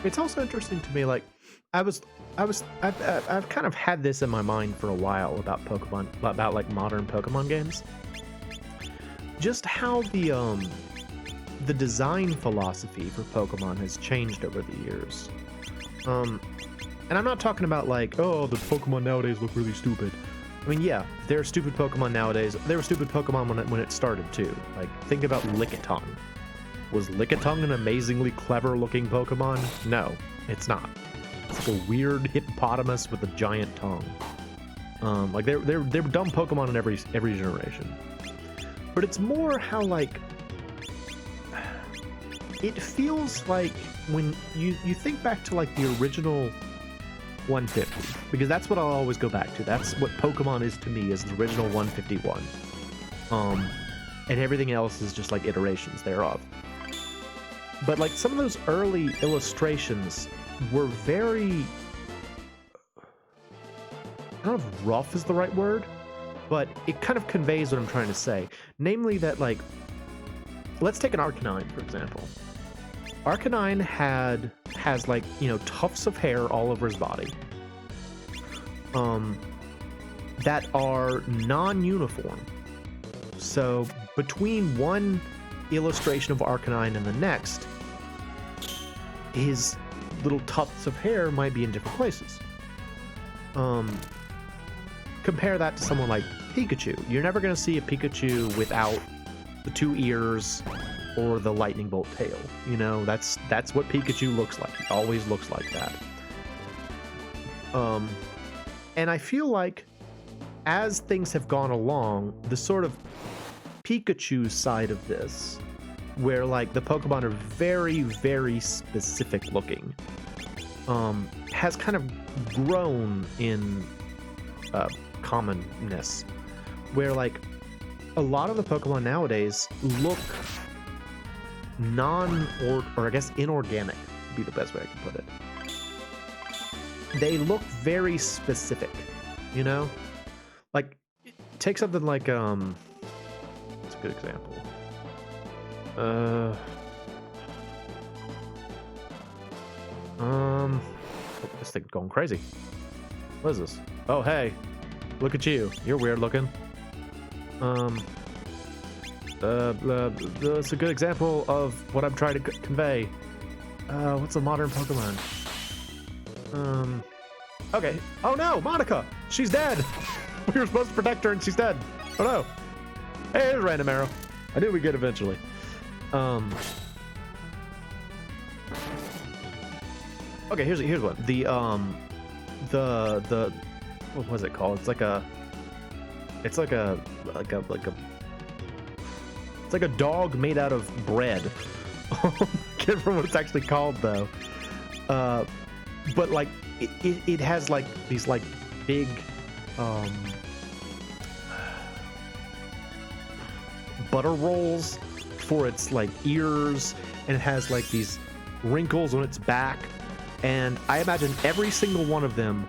It's also interesting to me, like, I've kind of had this in my mind for a while about Pokemon, about like modern Pokemon games. Just how the design philosophy for Pokemon has changed over the years. And I'm not talking about like, oh, the Pokemon nowadays look really stupid. I mean, yeah, there are stupid Pokemon nowadays. There were stupid Pokemon when it started too. Like, think about Lickitung. Was Lickitung an amazingly clever-looking Pokemon? No, it's not. It's like a weird hippopotamus with a giant tongue. Like they're dumb Pokemon in every generation. But it's more how like it feels like when you think back to like the original 150, because that's what I'll always go back to. That's what Pokemon is to me, is the original 151. And everything else is just like iterations thereof. But like some of those early illustrations were very, I don't know if rough is the right word, but it kind of conveys what I'm trying to say. Namely that, like, let's take an Arcanine, for example. Arcanine has like, you know, tufts of hair all over his body that are non-uniform. So between one illustration of Arcanine and the next, his little tufts of hair might be in different places. Compare that to someone like Pikachu. You're never going to see a Pikachu without the two ears or the lightning bolt tail. You know, that's what Pikachu looks like. He always looks like that. And I feel like as things have gone along, the sort of Pikachu side of this, where like the Pokemon are very, very specific looking, has kind of grown in commonness, where like a lot of the Pokemon nowadays look or I guess inorganic would be the best way I can put it. They look very specific, you know? Like, take something like, what's a good example? Oh, this thing's going crazy. What is this? Oh, hey, look at you. You're weird looking. That's a good example of what I'm trying to convey. What's a modern Pokemon? Okay. Oh no, Monica! She's dead! We were supposed to protect her and she's dead. Oh no. Hey, there's Random Arrow. I knew we'd get eventually. Okay, here's one. The what was it called? It's like a dog made out of bread. Can't remember what it's actually called though. But like it has like these like big butter rolls for its like ears, and it has like these wrinkles on its back, and I imagine every single one of them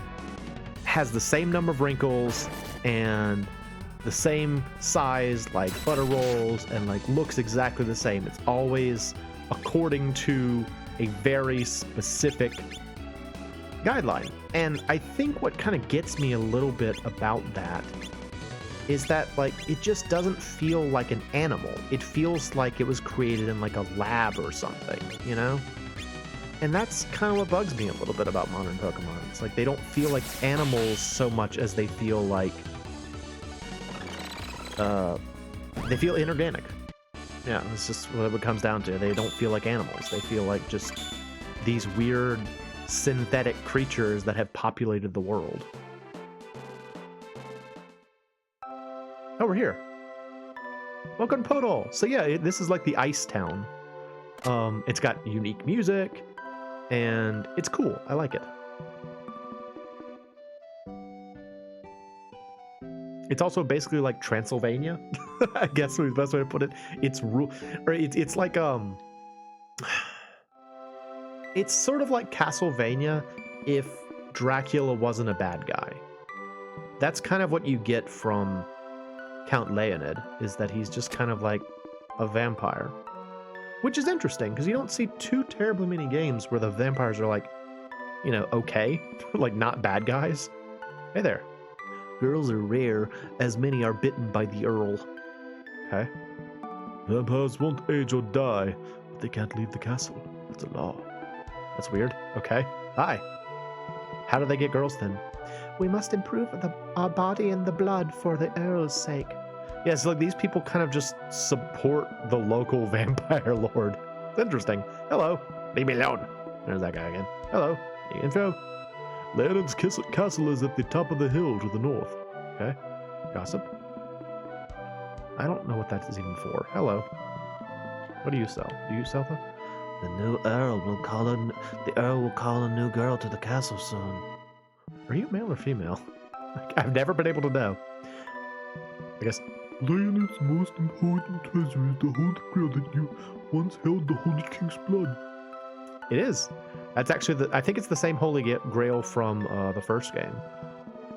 has the same number of wrinkles and the same size like butter rolls, and like looks exactly the same. It's always according to a very specific guideline. And I think what kind of gets me a little bit about that is that like it just doesn't feel like an animal. It feels like it was created in like a lab or something, you know? And that's kind of what bugs me a little bit about modern Pokemon. It's like they don't feel like animals so much as they feel like they feel inorganic. Yeah, it's just what it comes down to. They don't feel like animals. They feel like just these weird synthetic creatures that have populated the world. Oh, we're here. Welcome to Podol. So yeah, this is like the ice town. It's got unique music, and it's cool. I like it. It's also basically like Transylvania, I guess is the best way to put it. It's like it's sort of like Castlevania if Dracula wasn't a bad guy. That's kind of what you get from Count Leonid, is that he's just kind of like a vampire, which is interesting because you don't see too terribly many games where the vampires are like, you know, okay, like not bad guys. Hey there. Girls are rare, as many are bitten by the Earl. Okay. Vampires won't age or die, but they can't leave the castle. That's a law. That's weird. Okay. Hi. How do they get girls then? We must improve our body and the blood for the Earl's sake. Yeah, so like these people kind of just support the local vampire lord. It's interesting. Hello. Leave me alone. There's that guy again. Hello. Any info? Leonard's castle is at the top of the hill to the north. Okay. Gossip. I don't know what that is even for. Hello. What do you sell? Do you sell them? The Earl will call a new girl to the castle soon. Are you male or female? I've never been able to know. I guess. Leonard's most important treasure is the Holy Grail that you once held the Holy King's blood. It is. That's actually I think it's the same Holy Grail from the first game,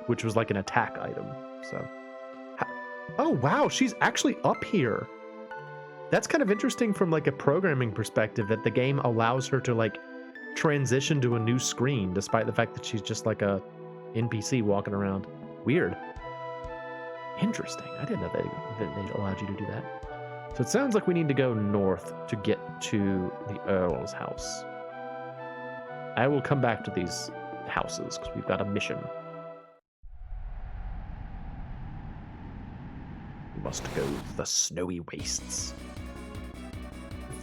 which was like an attack item. So, oh wow, she's actually up here. That's kind of interesting from like a programming perspective, that the game allows her to like transition to a new screen despite the fact that she's just like a NPC walking around. Weird. Interesting. I didn't know that they allowed you to do that. So it sounds like we need to go north to get to the Earl's house. I will come back to these houses because we've got a mission. We must go to the snowy wastes.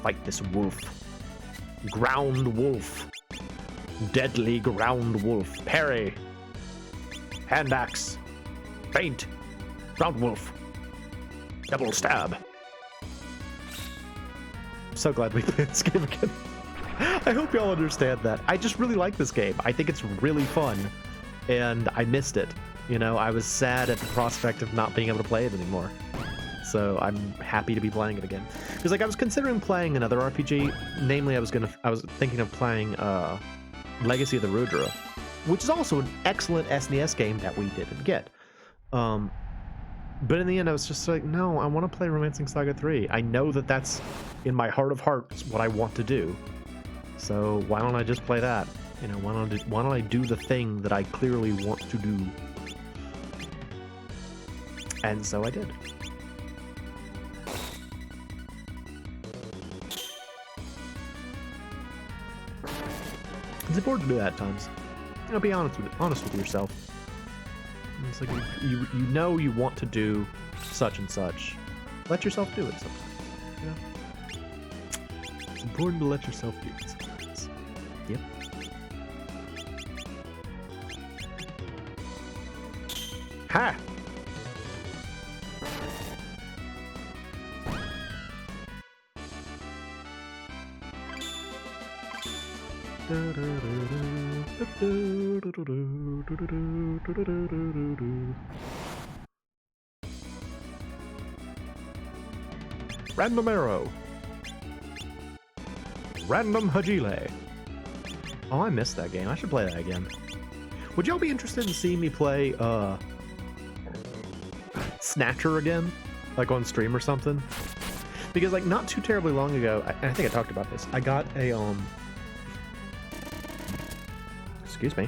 Fight this wolf. Ground wolf. Deadly ground wolf. Parry. Hand axe. Feint. Ground wolf. Double stab. I'm so glad we played this game again. I hope y'all understand that. I just really like this game. I think it's really fun, and I missed it. You know, I was sad at the prospect of not being able to play it anymore. So I'm happy to be playing it again. Because like I was considering playing another RPG. Namely, I was thinking of playing Legacy of the Rudra, which is also an excellent SNES game that we didn't get. But in the end, I was just like, no, I want to play Romancing SaGa 3. I know that that's in my heart of hearts what I want to do. So why don't I just play that? You know, why don't I do the thing that I clearly want to do? And so I did. It's important to do that at times. You know, be honest with yourself. It's like you know you want to do such and such. Let yourself do it sometimes. You know? It's important to let yourself do it sometimes. Yep. Ha! Random arrow. Random Hajile. Oh, I missed that game. I should play that again. Would y'all be interested in seeing me play Snatcher again? Like on stream or something? Because like not too terribly long ago, I think I talked about this. I got a excuse me.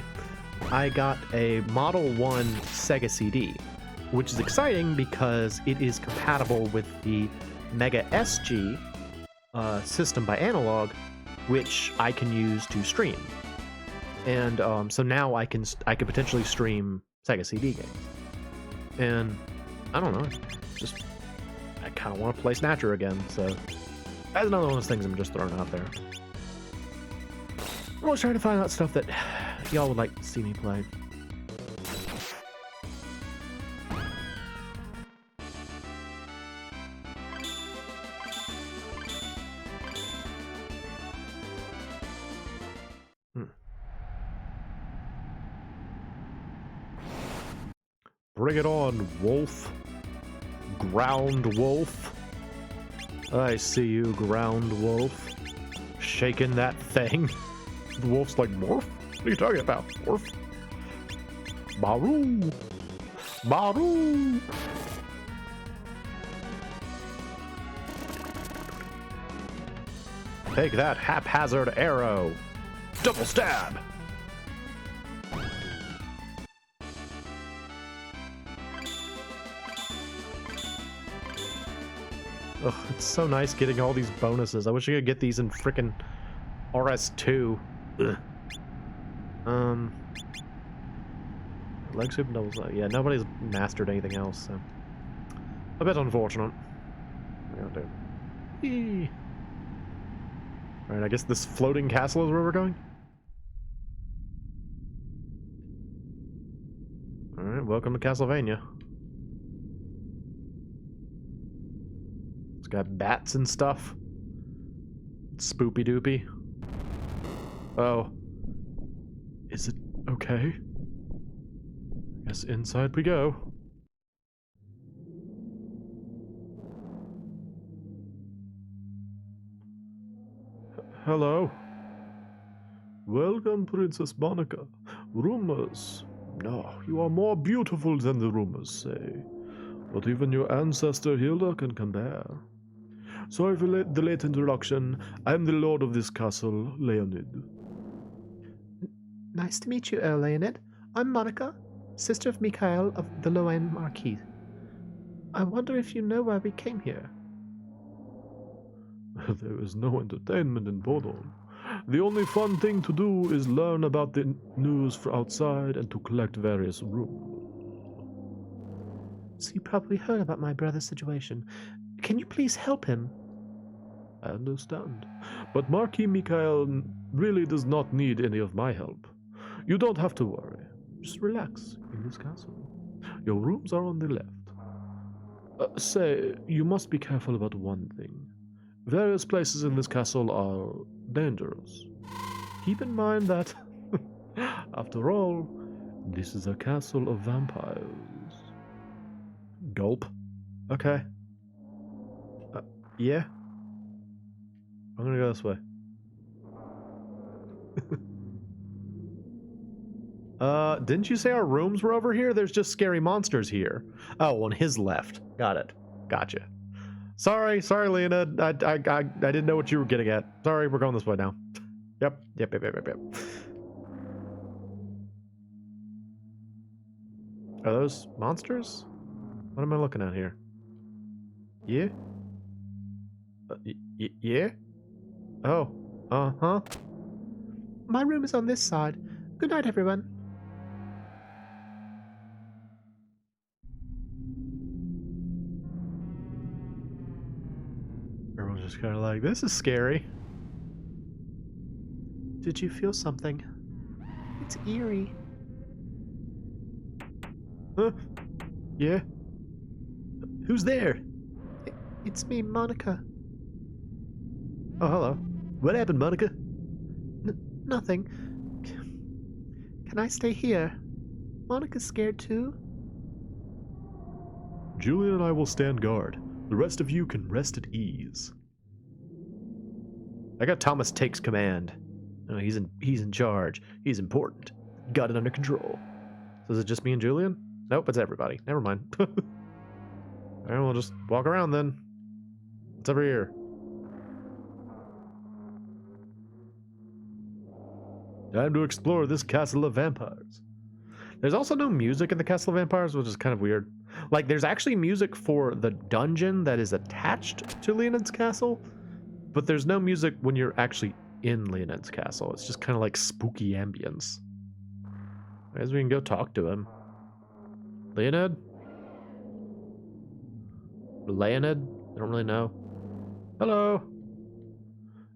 I got a Model 1 Sega CD, which is exciting because it is compatible with the Mega SG system by Analog, which I can use to stream. And so now I could potentially stream Sega CD games. And I don't know, I kind of want to play Snatcher again, so that's another one of those things I'm just throwing out there. I'm always trying to find out stuff that y'all would like to see me play. Bring it on, wolf. Ground wolf. I see you, ground wolf. Shaking that thing. The wolf's like, Morph? What are you talking about, Morph? Baru! Baru! Take that haphazard arrow. Double stab! Ugh, it's so nice getting all these bonuses. I wish I could get these in frickin' RS2. Ugh. Leg sweep doubles. Yeah, nobody's mastered anything else, so a bit unfortunate. Alright, I guess this floating castle is where we're going? Alright, welcome to Castlevania. It's got bats and stuff. Spoopy doopy. Oh. Is it okay? I guess inside we go. Hello. Welcome, Princess Monica. Rumors. No, you are more beautiful than the rumors say. But even your ancestor Hilda can compare. Sorry for the late introduction. I am the lord of this castle, Leonid. Nice to meet you, Earl Leonid. I'm Monica, sister of Mikhail of the Loan Marquis. I wonder if you know why we came here. There is no entertainment in Bodon. The only fun thing to do is learn about the news from outside and to collect various rumors. So you probably heard about my brother's situation. Can you please help him? I understand. But Marquis Mikhail really does not need any of my help. You don't have to worry. Just relax in this castle. Your rooms are on the left. Say, you must be careful about one thing. Various places in this castle are dangerous. Keep in mind that, after all, This is a castle of vampires. Gulp. Okay. Yeah. I'm gonna go this way. Didn't you say our rooms were over here? There's just scary monsters here. Oh, on his left. Got it. Gotcha. Sorry, Leonid. I didn't know what you were getting at. Sorry, we're going this way now. Yep. Are those monsters? What am I looking at here? Yeah? Yeah? Oh. Uh-huh. My room is on this side. Good night, everyone. Everyone's just kind of like, this is scary. Did you feel something? It's eerie. Huh? Yeah? Who's there? It's me, Monica. Oh, hello. What happened, Monica? Nothing. Can I stay here? Monica's scared too. Julian and I will stand guard. The rest of you can rest at ease. I got Thomas takes command. Oh, he's in charge. He's important. Got it under control. So is it just me and Julian? Nope, it's everybody. Never mind. Alright, we'll just walk around then. What's over here? Time to explore this castle of vampires. There's also no music in the Castle of Vampires, which is kind of weird. Like, there's actually music for the dungeon that is attached to Leonid's castle, but there's no music when you're actually in Leonid's castle. It's just kind of like spooky ambience. I guess we can go talk to him. Leonid? Leonid? I don't really know. Hello.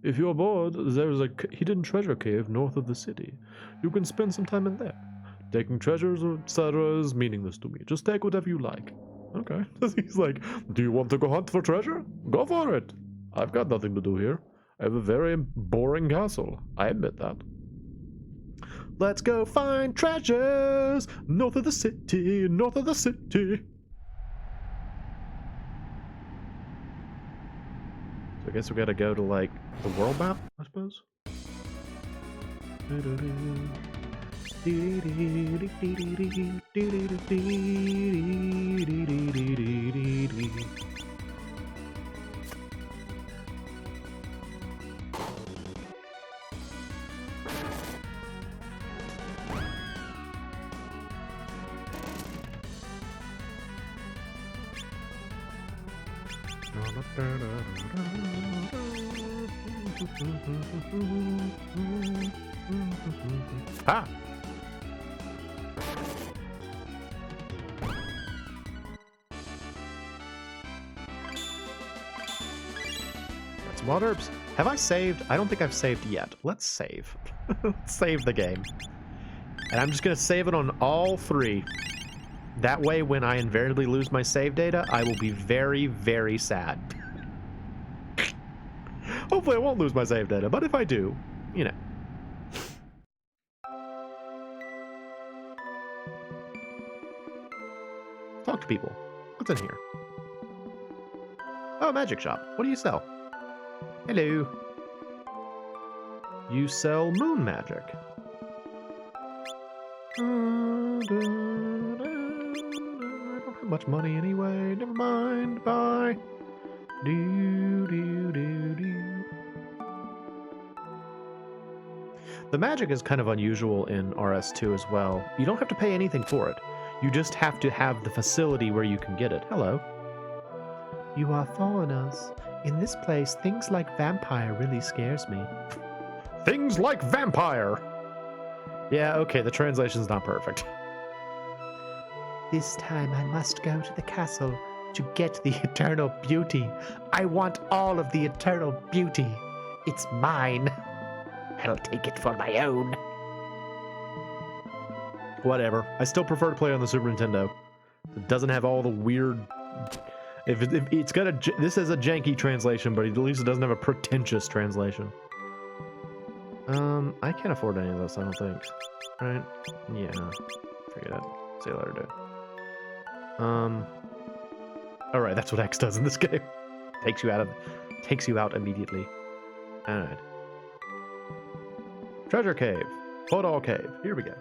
If you're bored, there's a hidden treasure cave north of the city. You can spend some time in there. Taking treasures, etc. is meaningless to me. Just take whatever you like. Okay. He's like, do you want to go hunt for treasure? Go for it. I've got nothing to do here. I have a very boring castle. I admit that. Let's go find treasures north of the city, north of the city. So I guess we gotta go to, like, the world map, I suppose? Ah! Got some wild herbs. Have I saved? I don't think I've saved yet. Let's save. Let's save the game. And I'm just going to save it on all three. That way, when I invariably lose my save data, I will be very, very sad. Hopefully I won't lose my save data, but if I do, you know. Talk to people. What's in here? Oh, magic shop. What do you sell? Hello. You sell moon magic. I don't have much money anyway. Never mind. Bye. The magic is kind of unusual in RS2 as well. You don't have to pay anything for it. You just have to have the facility where you can get it. Hello. You are foreigners. In this place, things like vampire really scares me. Things like vampire! Yeah, okay, the translation's not perfect. This time I must go to the castle to get the eternal beauty. I want all of the eternal beauty. It's mine. I'll take it for my own. Whatever. I still prefer to play on the Super Nintendo. It doesn't have all the weird... If it's got a... This is a janky translation, but at least it doesn't have a pretentious translation. I can't afford any of this, I don't think. Right? Yeah. Forget it. See you later, dude. Alright, that's what X does in this game. Takes you out immediately. Alright. Treasure cave. Photo cave. Here we go.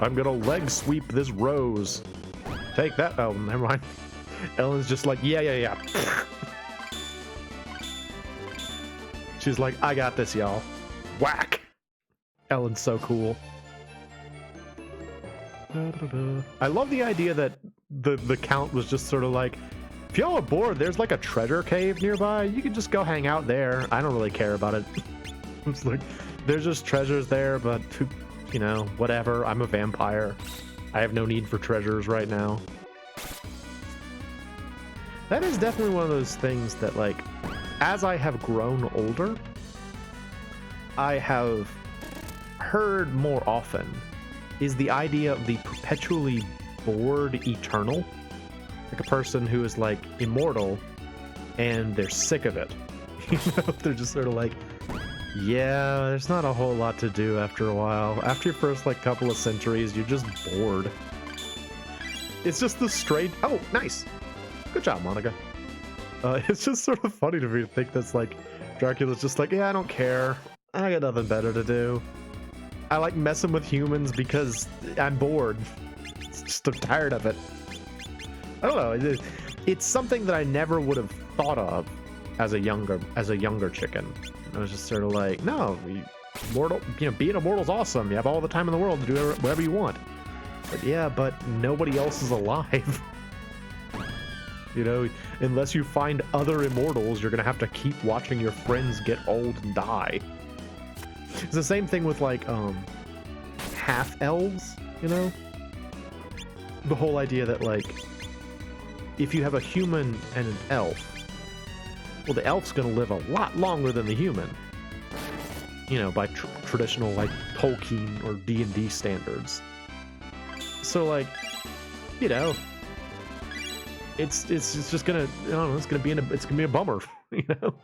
I'm gonna leg sweep this rose. Take that. Oh, never mind. Ellen's just like, yeah. She's like, I got this, y'all. Whack! Ellen's so cool. I love the idea that the Count was just sort of like, if y'all are bored, there's like a treasure cave nearby. You can just go hang out there. I don't really care about it. It's like, there's just treasures there, but, you know, whatever. I'm a vampire. I have no need for treasures right now. That is definitely one of those things that, like, as I have grown older, I have heard more often is the idea of the perpetually bored eternal. Like a person who is, like, immortal and they're sick of it. You know, they're just sort of like, yeah, there's not a whole lot to do after a while. After your first, like, couple of centuries, you're just bored. It's just the straight... Oh, nice. Good job, Monica. It's just sort of funny to me to think that's, like, Dracula's just like, yeah, I don't care. I got nothing better to do. I like messing with humans because I'm bored. It's just, I'm tired of it. I don't know. It's something that I never would have thought of as a younger chicken. I was just sort of like, no, being immortal's awesome. You have all the time in the world to do whatever you want. But yeah, but nobody else is alive. You know, unless you find other immortals, you're gonna have to keep watching your friends get old and die. It's the same thing with, like, half elves, you know? The whole idea that, like, if you have a human and an elf, well, the elf's gonna live a lot longer than the human. You know, by traditional, like, Tolkien or D&D standards. So, like, you know, it's just gonna, I don't know, it's gonna be a bummer, you know?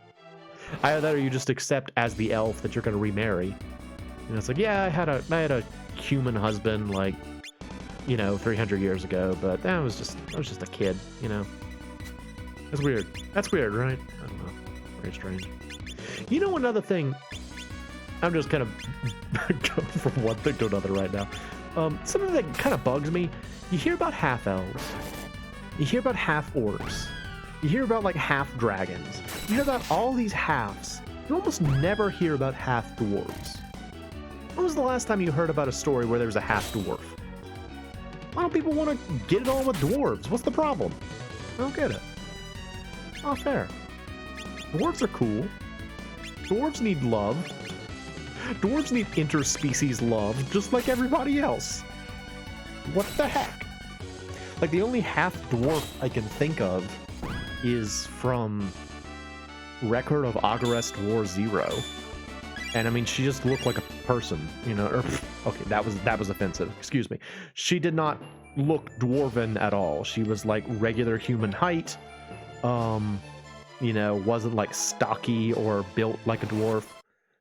Either that or you just accept as the elf that you're gonna remarry. You know, it's like, yeah, I had a human husband, like, you know, 300 years ago, but I was just a kid, you know? That's weird. That's weird, right? I don't know. Very strange. You know, another thing, I'm just kind of going from one thing to another right now. Something that kind of bugs me, you hear about half-elves, you hear about half-orcs, you hear about, like, half-dragons, you hear about all these halves. You almost never hear about half-dwarves. When was the last time you heard about a story where there was a half-dwarf? Why don't people want to get it on with dwarves? What's the problem? I don't get it. Not fair. Dwarves are cool. Dwarves need love. Dwarves need interspecies love, just like everybody else. What the heck? Like, the only half-dwarf I can think of is from Record of Agarest War Zero. And, I mean, she just looked like a person, you know? Okay, that was offensive. Excuse me. She did not look dwarven at all. She was, like, regular human height. You know, wasn't, like, stocky or built like a dwarf.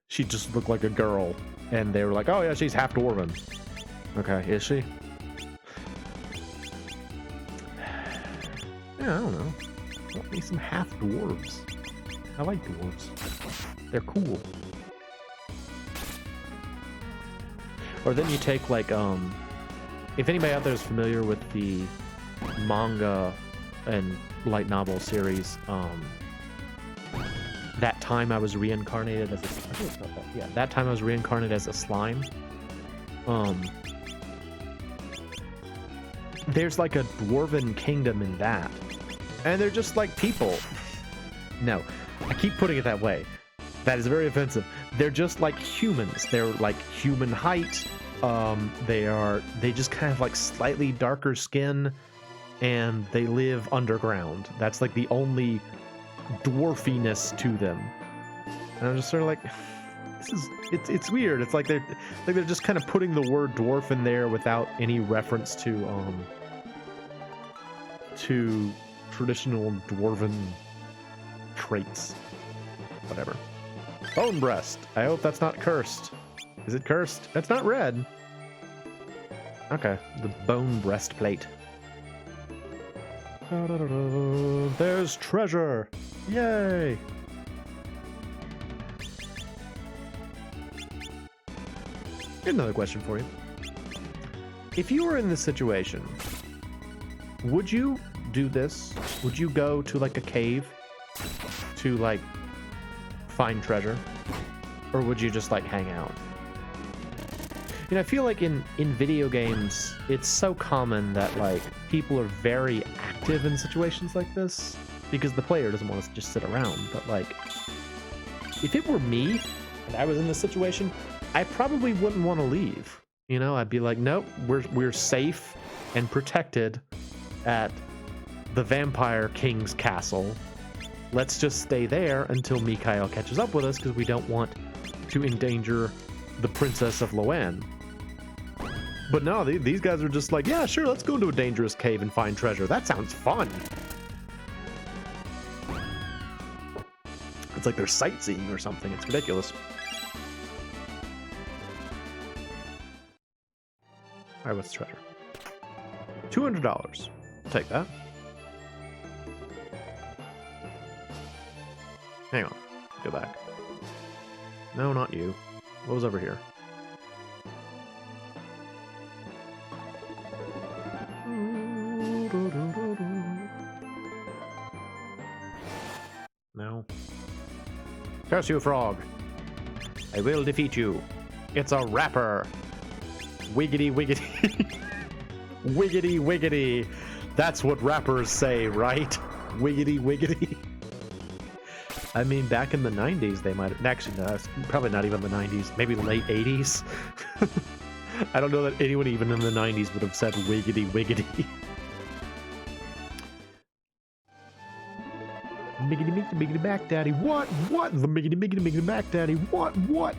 She just looked like a girl, and they were like, oh yeah, she's half dwarven. Okay, is she? Yeah, I don't know. Want me some half dwarves. I like dwarves. They're cool. Or then you take, like, if anybody out there is familiar with the manga and light novel series, That Time I Was Reincarnated as a... I think it's called that. Yeah, That Time I Was Reincarnated as a Slime. There's, like, a dwarven kingdom in that. And they're just like people. No, I keep putting it that way. That is very offensive. They're just like humans. They're like human height. They just kind of like slightly darker skin, and they live underground. That's like the only dwarfiness to them. And I'm just sort of like, it's weird. It's like they're just kind of putting the word dwarf in there without any reference to traditional dwarven traits. Whatever. Bone breast. I hope that's not cursed. Is it cursed? That's not red. Okay, the bone breastplate. There's treasure. Yay. Here's another question for you. If you were in this situation, would you do this? Would you go to like a cave to like find treasure? Or would you just like hang out? You know, I feel like in video games, it's so common that like people are very active in situations like this because the player doesn't want to just sit around. But like, if it were me and I was in this situation, I probably wouldn't want to leave. You know, I'd be like, nope, we're safe and protected at the Vampire King's castle. Let's just stay there until Mikhail catches up with us because we don't want to endanger the Princess of Loan. But no, these guys are just like, yeah, sure, let's go into a dangerous cave and find treasure. That sounds fun. It's like they're sightseeing or something. It's ridiculous. All right, what's the treasure? $200. I'll take that. Hang on. Go back. No, not you. What was over here? No. Curse you, frog. I will defeat you. It's a rapper. Wiggity, wiggity. Wiggity, wiggity. That's what rappers say, right? Wiggity, wiggity. I mean, back in the 90s, they might have... Actually, no, it's probably not even the 90s. Maybe late 80s. I don't know that anyone even in the 90s would have said wiggity, wiggity. Miggity, miggity, miggity, back, daddy. What? What? The miggity, miggity, miggity, back, daddy. What? What?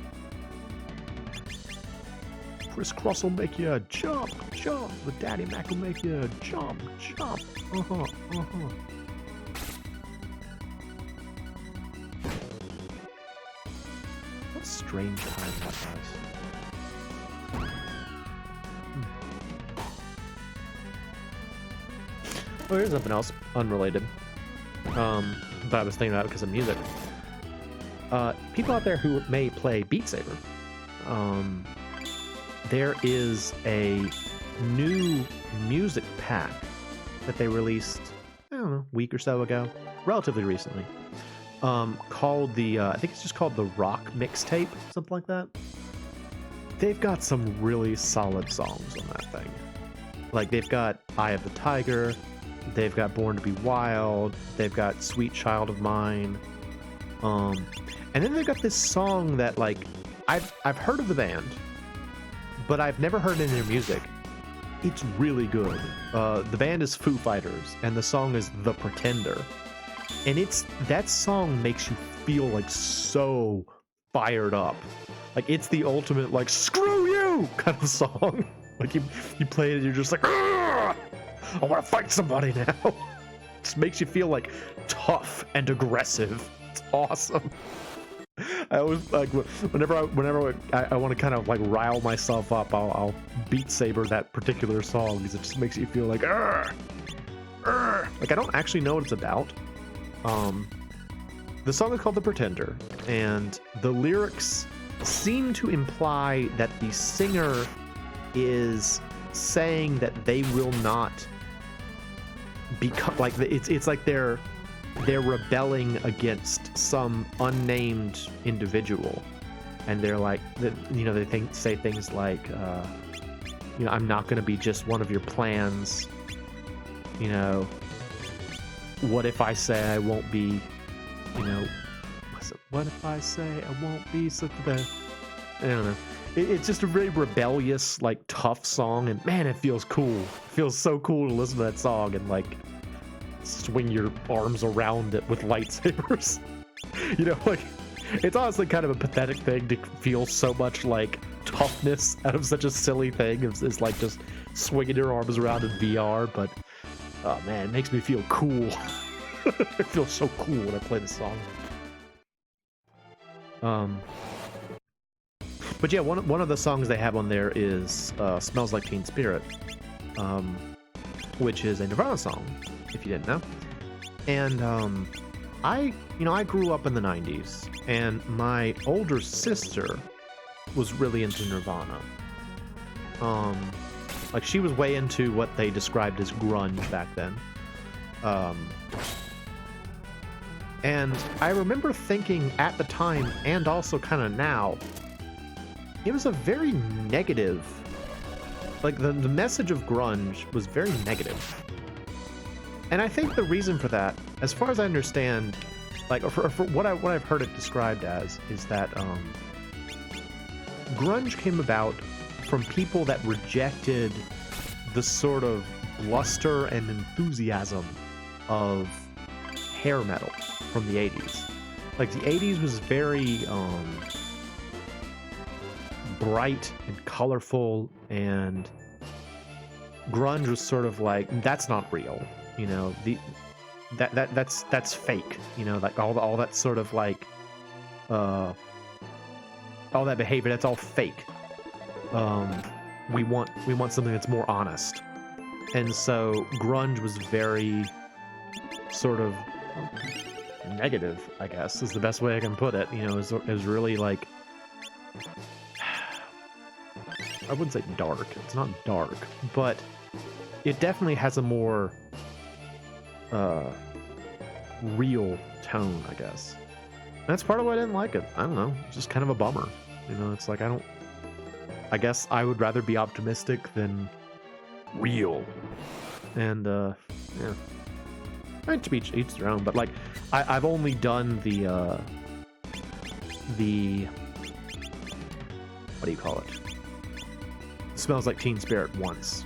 Crisscross will make you jump, jump. The daddy Mac will make you jump, jump. Uh-huh, uh-huh. What strange time that was. Oh, here's something else unrelated. But I was thinking about it because of music. People out there who may play Beat Saber, there is a new music pack that they released, I don't know, a week or so ago, relatively recently, called I think it's just called the Rock Mixtape, something like that. They've got some really solid songs on that thing. Like, they've got Eye of the Tiger, they've got Born to Be Wild, they've got Sweet Child of Mine, and then they've got this song that, like, I've heard of the band, but I've never heard any of their music. It's really good. The band is Foo Fighters, and the song is The Pretender. And that song makes you feel like so fired up. Like, it's the ultimate, like, screw you kind of song. Like, you play it and you're just like, I want to fight somebody now. It just makes you feel like tough and aggressive. It's awesome. I always like whenever I want to kind of like rile myself up, I'll Beat Saber that particular song because it just makes you feel like like I don't actually know what it's about. The song is called The Pretender, and the lyrics seem to imply that the singer is saying that they will not become like it's like they're rebelling against some unnamed individual, and they're like, they say things like, I'm not going to be just one of your plans. What if I say I won't be, what if I say I won't be such a, I don't know. It's just a very rebellious, like, tough song, and man, it feels cool. It feels so cool to listen to that song and like swing your arms around it with lightsabers. Like It's honestly kind of a pathetic thing to feel so much like toughness out of such a silly thing. It's like just swinging your arms around in VR, but oh man, it makes me feel cool. I feel so cool when I play this song. But yeah, one of the songs they have on there is "Smells Like Teen Spirit," which is a Nirvana song, if you didn't know. And I grew up in the '90s, and my older sister was really into Nirvana. Like she was way into what they described as grunge back then. And I remember thinking at the time, and also kind of now, it was a very negative, like the message of grunge was very negative. And I think the reason for that, as far as I understand, like for what I've heard it described as, is that grunge came about from people that rejected the sort of bluster and enthusiasm of hair metal from the 80s. Like the 80s was very bright and colorful, and grunge was sort of like, that's not real, you know, that's fake, you know, like all that sort of like all that behavior, that's all fake. We want something that's more honest. And so grunge was very sort of negative, I guess, is the best way I can put it. You know, it was really like, I wouldn't say dark. It's not dark, but it definitely has a more real tone, I guess. And that's part of why I didn't like it. I don't know. It's just kind of a bummer. You know, it's like I guess I would rather be optimistic than real. And yeah. I mean, to each their own, but like I've only done the what do you call it? Smells Like Teen Spirit once.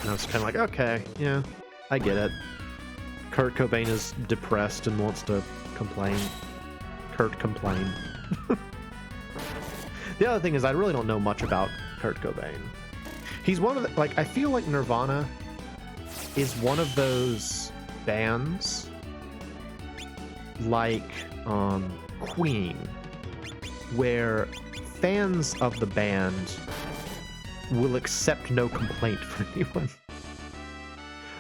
And I was kind of like, okay, yeah, I get it. Kurt Cobain is depressed and wants to complain. Kurt complain. The other thing is I really don't know much about Kurt Cobain. He's one of the, like, I feel like Nirvana is one of those bands like Queen, where fans of the band will accept no complaint from anyone.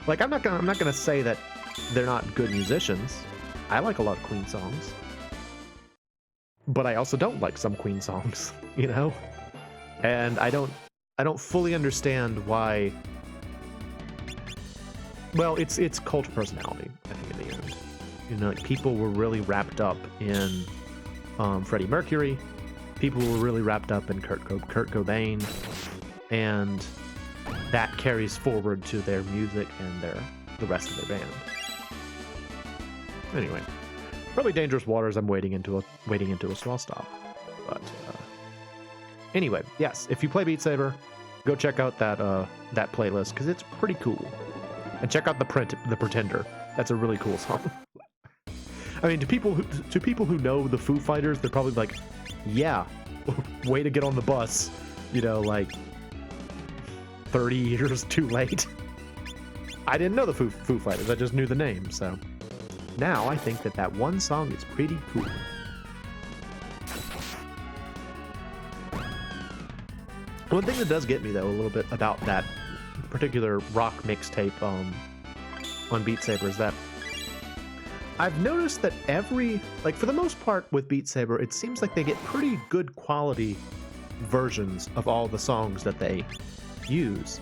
Like I'm not gonna say that they're not good musicians. I like a lot of Queen songs, but I also don't like some Queen songs, you know? And I don't fully understand why. Well, it's cult of personality, I think, in the end. You know, like, people were really wrapped up in Freddie Mercury. People were really wrapped up in Kurt Cobain, and that carries forward to their music and the rest of their band. Anyway, probably Dangerous Waters. I'm wading into a small stop, but anyway, yes. If you play Beat Saber, go check out that playlist because it's pretty cool. And check out the Pretender. That's a really cool song. I mean, to people who know the Foo Fighters, they're probably like, yeah, way to get on the bus. You know, like 30 years too late. I didn't know the Foo Fighters. I just knew the name. So now I think that one song is pretty cool. One thing that does get me though a little bit about that particular rock mixtape on Beat Saber is that I've noticed that for the most part with Beat Saber, it seems like they get pretty good quality versions of all the songs that they use.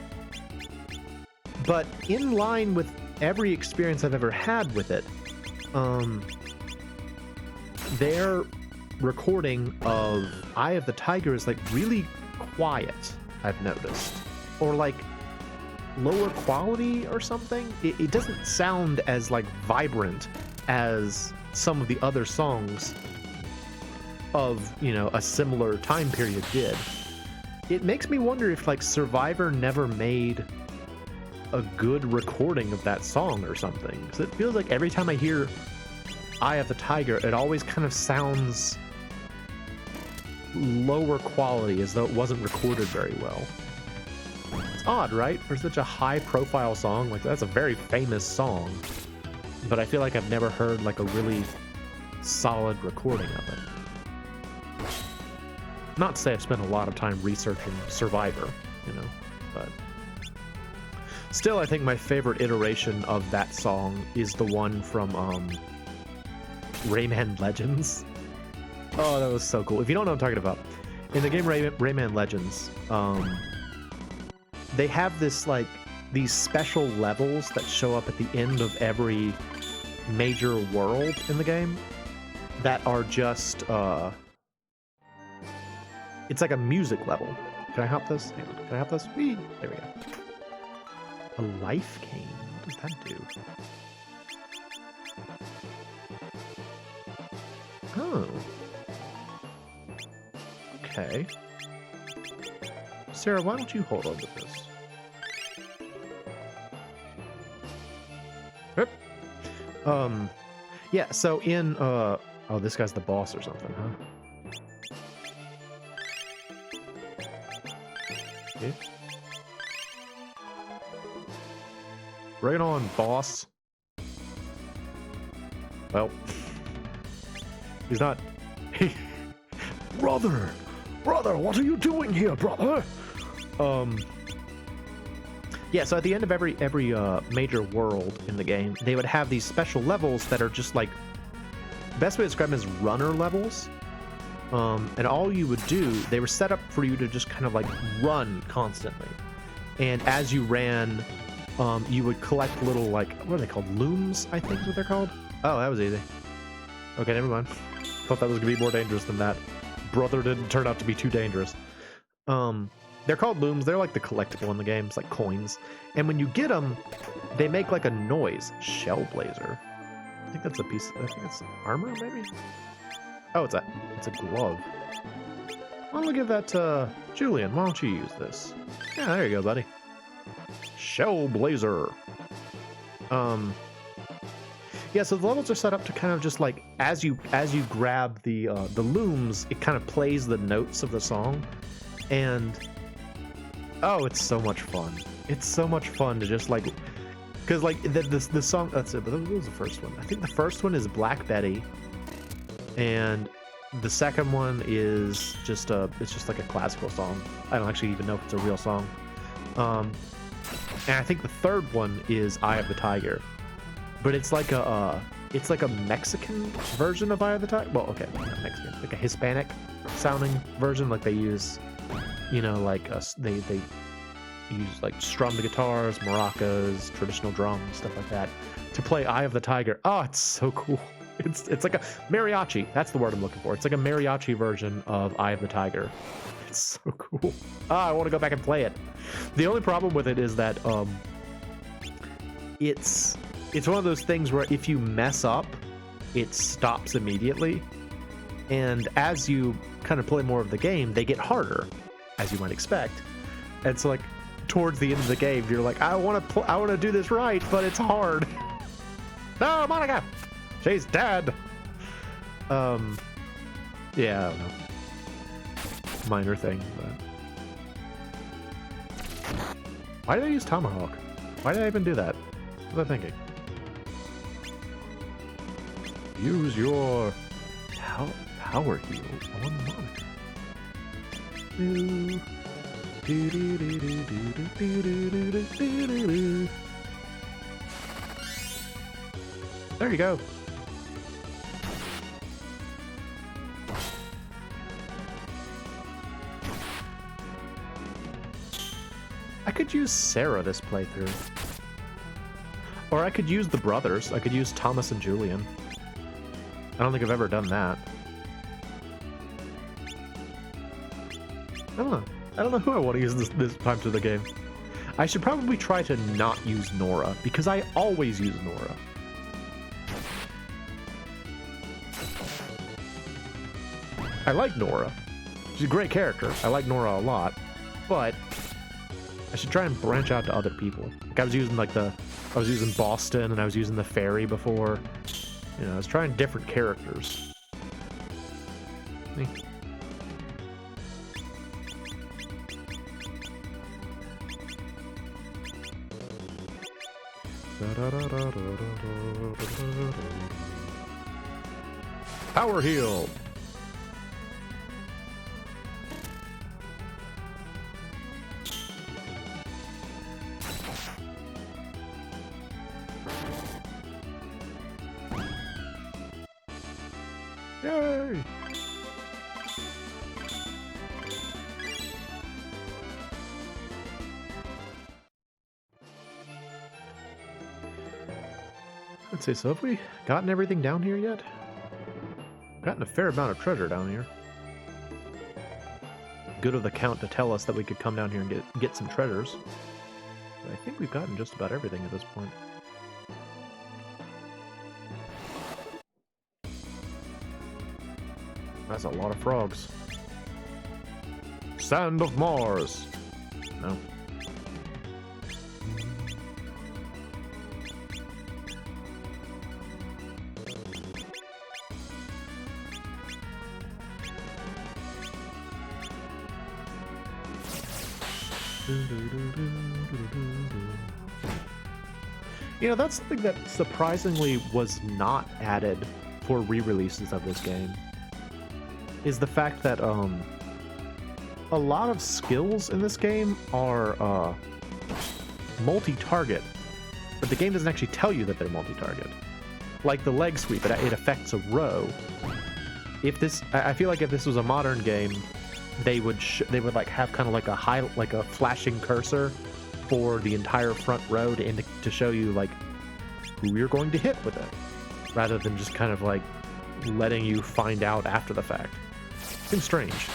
But in line with every experience I've ever had with it, their recording of Eye of the Tiger is like really quiet, I've noticed. Or like lower quality or something. It doesn't sound as like vibrant as some of the other songs of, you know, a similar time period did. It makes me wonder if like Survivor never made a good recording of that song or something, because it feels like every time I hear Eye of the Tiger, it always kind of sounds lower quality, as though it wasn't recorded very well. It's odd, right? For such a high-profile song, like that's a very famous song, but I feel like I've never heard like a really solid recording of it. Not to say I've spent a lot of time researching Survivor, you know, but still, I think my favorite iteration of that song is the one from Rayman Legends. Oh, that was so cool. If you don't know what I'm talking about, in the game Rayman Legends, they have this like these special levels that show up at the end of every major world in the game that are just it's like a music level. Can I hop this? Hang on. Can I hop this? Whee! There we go. A life cane. What does that do? Oh. Okay. Sarah, why don't you hold on to this? Yep. Yeah, so in oh, this guy's the boss or something, huh? Okay. Bring it on, boss. Well, he's not. Brother, what are you doing here, brother? Yeah, so at the end of every major world in the game, they would have these special levels that are just like, best way to describe them is runner levels. And all you would do, they were set up for you to just kind of like run constantly. And as you ran, you would collect little like, what are they called? Looms, I think is what they're called. Oh, that was easy. Okay, never mind. Thought that was gonna be more dangerous than that. Brother didn't turn out to be too dangerous. They're called looms. They're like the collectible in the game. It's like coins. And when you get them, they make like a noise. Shell blazer. I think that's a piece. I think it's armor, maybe. Oh, it's a glove. Why don't we give that to Julian? Why don't you use this? Yeah, there you go, buddy. Shell blazer. Yeah, so the levels are set up to kind of just like as you grab the looms, it kind of plays the notes of the song, and oh, it's so much fun. It's so much fun to just like, because like the song. That's it. But what was the first one? I think the first one is Black Betty, and the second one is just it's just like a classical song. I don't actually even know if it's a real song. And I think the third one is Eye of the Tiger. But it's like a Mexican version of Eye of the Tiger. Well, okay, not Mexican, like a Hispanic sounding version. Like they use, you know, like they use like strummed guitars, maracas, traditional drums, stuff like that to play Eye of the Tiger. Oh, it's so cool. It's like a mariachi. That's the word I'm looking for. It's like a mariachi version of Eye of the Tiger. It's so cool. Ah, I want to go back and play it. The only problem with it is that it's one of those things where if you mess up, it stops immediately. And as you kind of play more of the game, they get harder, as you might expect. And so, like, towards the end of the game, you're like, I want to do this right, but it's hard. No, Monica, she's dead. Yeah, I don't know. Minor thing, but why did I use Tomahawk? Why did I even do that? What was I thinking? Use your power heal on Monica. There you go. I could use Sarah this playthrough. Or I could use the brothers. I could use Thomas and Julian. I don't think I've ever done that. I don't know. I don't know who I want to use this time to the game. I should probably try to not use Nora, because I always use Nora. I like Nora. She's a great character. I like Nora a lot. But I should try and branch out to other people. Like I was using Boston, and I was using the Fairy before. You know, I was trying different characters. Power heal. Yay! Let's see, so have we gotten everything down here yet? Gotten a fair amount of treasure down here. Good of the count to tell us that we could come down here and get some treasures. But I think we've gotten just about everything at this point. That's a lot of frogs. Sand of Mars. No. You know, that's something that surprisingly was not added for re-releases of this game. Is the fact that a lot of skills in this game are multi-target, but the game doesn't actually tell you that they're multi-target. Like the leg sweep, it affects a row. If this, I feel like if this was a modern game, they would like have kind of like a flashing cursor for the entire front row to show you like who you're going to hit with it, rather than just kind of like letting you find out after the fact. Seems strange.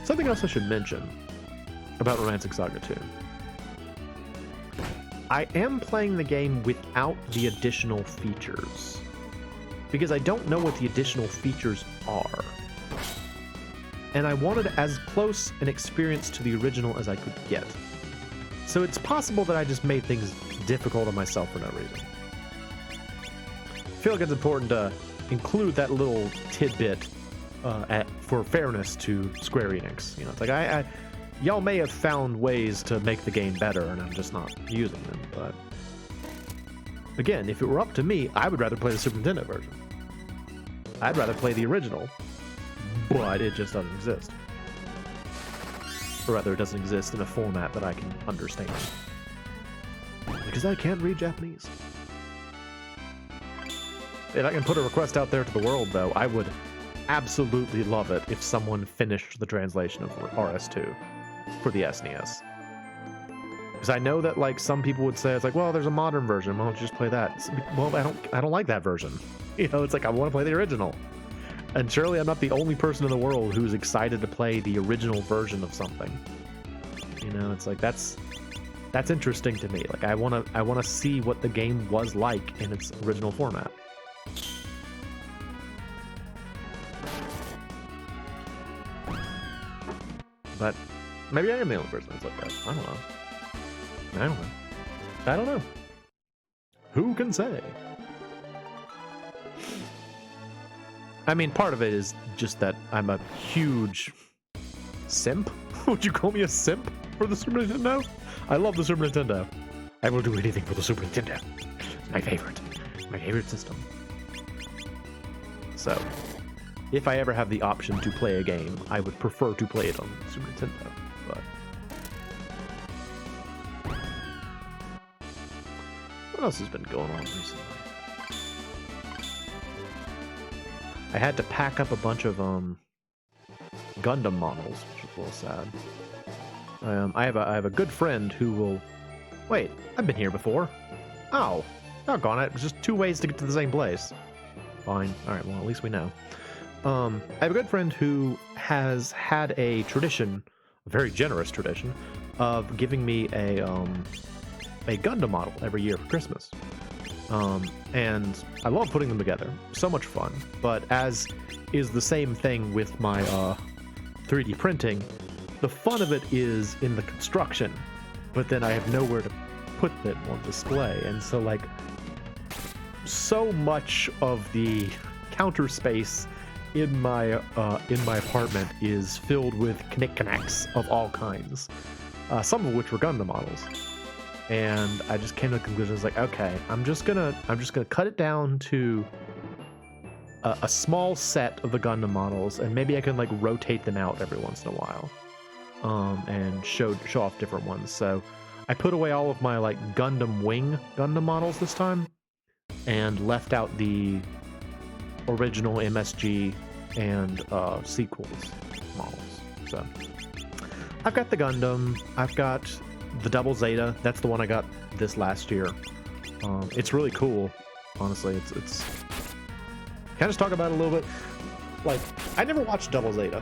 Something else I should mention about Romancing SaGa 2. I am playing the game without the additional features, because I don't know what the additional features are. And I wanted as close an experience to the original as I could get. So it's possible that I just made things difficult on myself for no reason. I feel like it's important to include that little tidbit for fairness to Square Enix. You know, it's like y'all may have found ways to make the game better, and I'm just not using them. But again, if it were up to me, I would rather play the Super Nintendo version. I'd rather play the original, but it just doesn't exist. Or rather, it doesn't exist in a format that I can understand. Because I can't read Japanese. If I can put a request out there to the world, though, I would absolutely love it if someone finished the translation of RS2 for the SNES. Because I know that like some people would say, it's like, well, there's a modern version, why don't you just play that? Well, I don't like that version. You know, it's like I want to play the original. And surely I'm not the only person in the world who's excited to play the original version of something. You know, it's like that's interesting to me. Like I want to see what the game was like in its original format. But maybe I am the only person that's like that. I don't know. Who can say? I mean, part of it is just that I'm a huge simp. Would you call me a simp for the Super Nintendo? I love the Super Nintendo. I will do anything for the Super Nintendo. It's my favorite system. So, if I ever have the option to play a game, I would prefer to play it on the Super Nintendo. But what else has been going on recently? I had to pack up a bunch of Gundam models, which is a little sad. I have a good friend who will. Wait, I've been here before. Oh, doggone it! It was just two ways to get to the same place. Fine. All right. Well, at least we know. I have a good friend who has had a tradition, a very generous tradition, of giving me a Gundam model every year for Christmas. And I love putting them together. So much fun. But as is the same thing with my 3D printing, the fun of it is in the construction. But then I have nowhere to put them on display. And so, like, so much of the counter space in my apartment is filled with knickknacks of all kinds. some of which were Gundam models. And I just came to the conclusion, I was like, okay, I'm just gonna cut it down to a small set of the Gundam models, and maybe I can like rotate them out every once in a while, and show off different ones. So I put away all of my like Gundam Wing Gundam models this time, and left out the original MSG and sequels models. So I've got the Gundam, I've got the Double Zeta. That's the one I got this last year. It's really cool, honestly. It's can I just talk about it a little bit? Like, I never watched Double Zeta.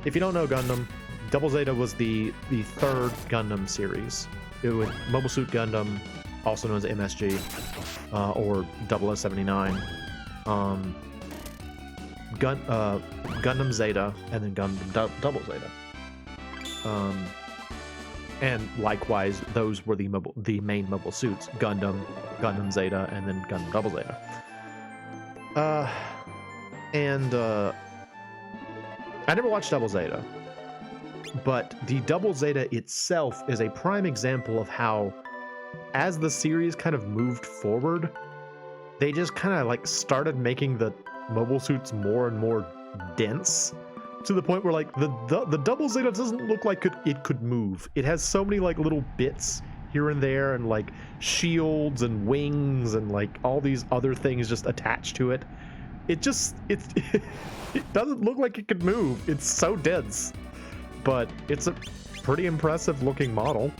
If you don't know Gundam, Double Zeta was the third Gundam series. It was Mobile Suit Gundam, also known as MSG, or 0079. Gundam Zeta, and then Gundam Double Zeta. And likewise, those were the main mobile suits: Gundam Zeta, and then Gundam Double Zeta. I never watched Double Zeta, but the Double Zeta itself is a prime example of how, as the series kind of moved forward, they just kind of like started making the mobile suits more and more dense, to the point where like the Double Zeta doesn't look like it could move. It has so many like little bits here and there, and like shields and wings and like all these other things just attached to it. It doesn't look like it could move. It's so dense, but it's a pretty impressive looking model.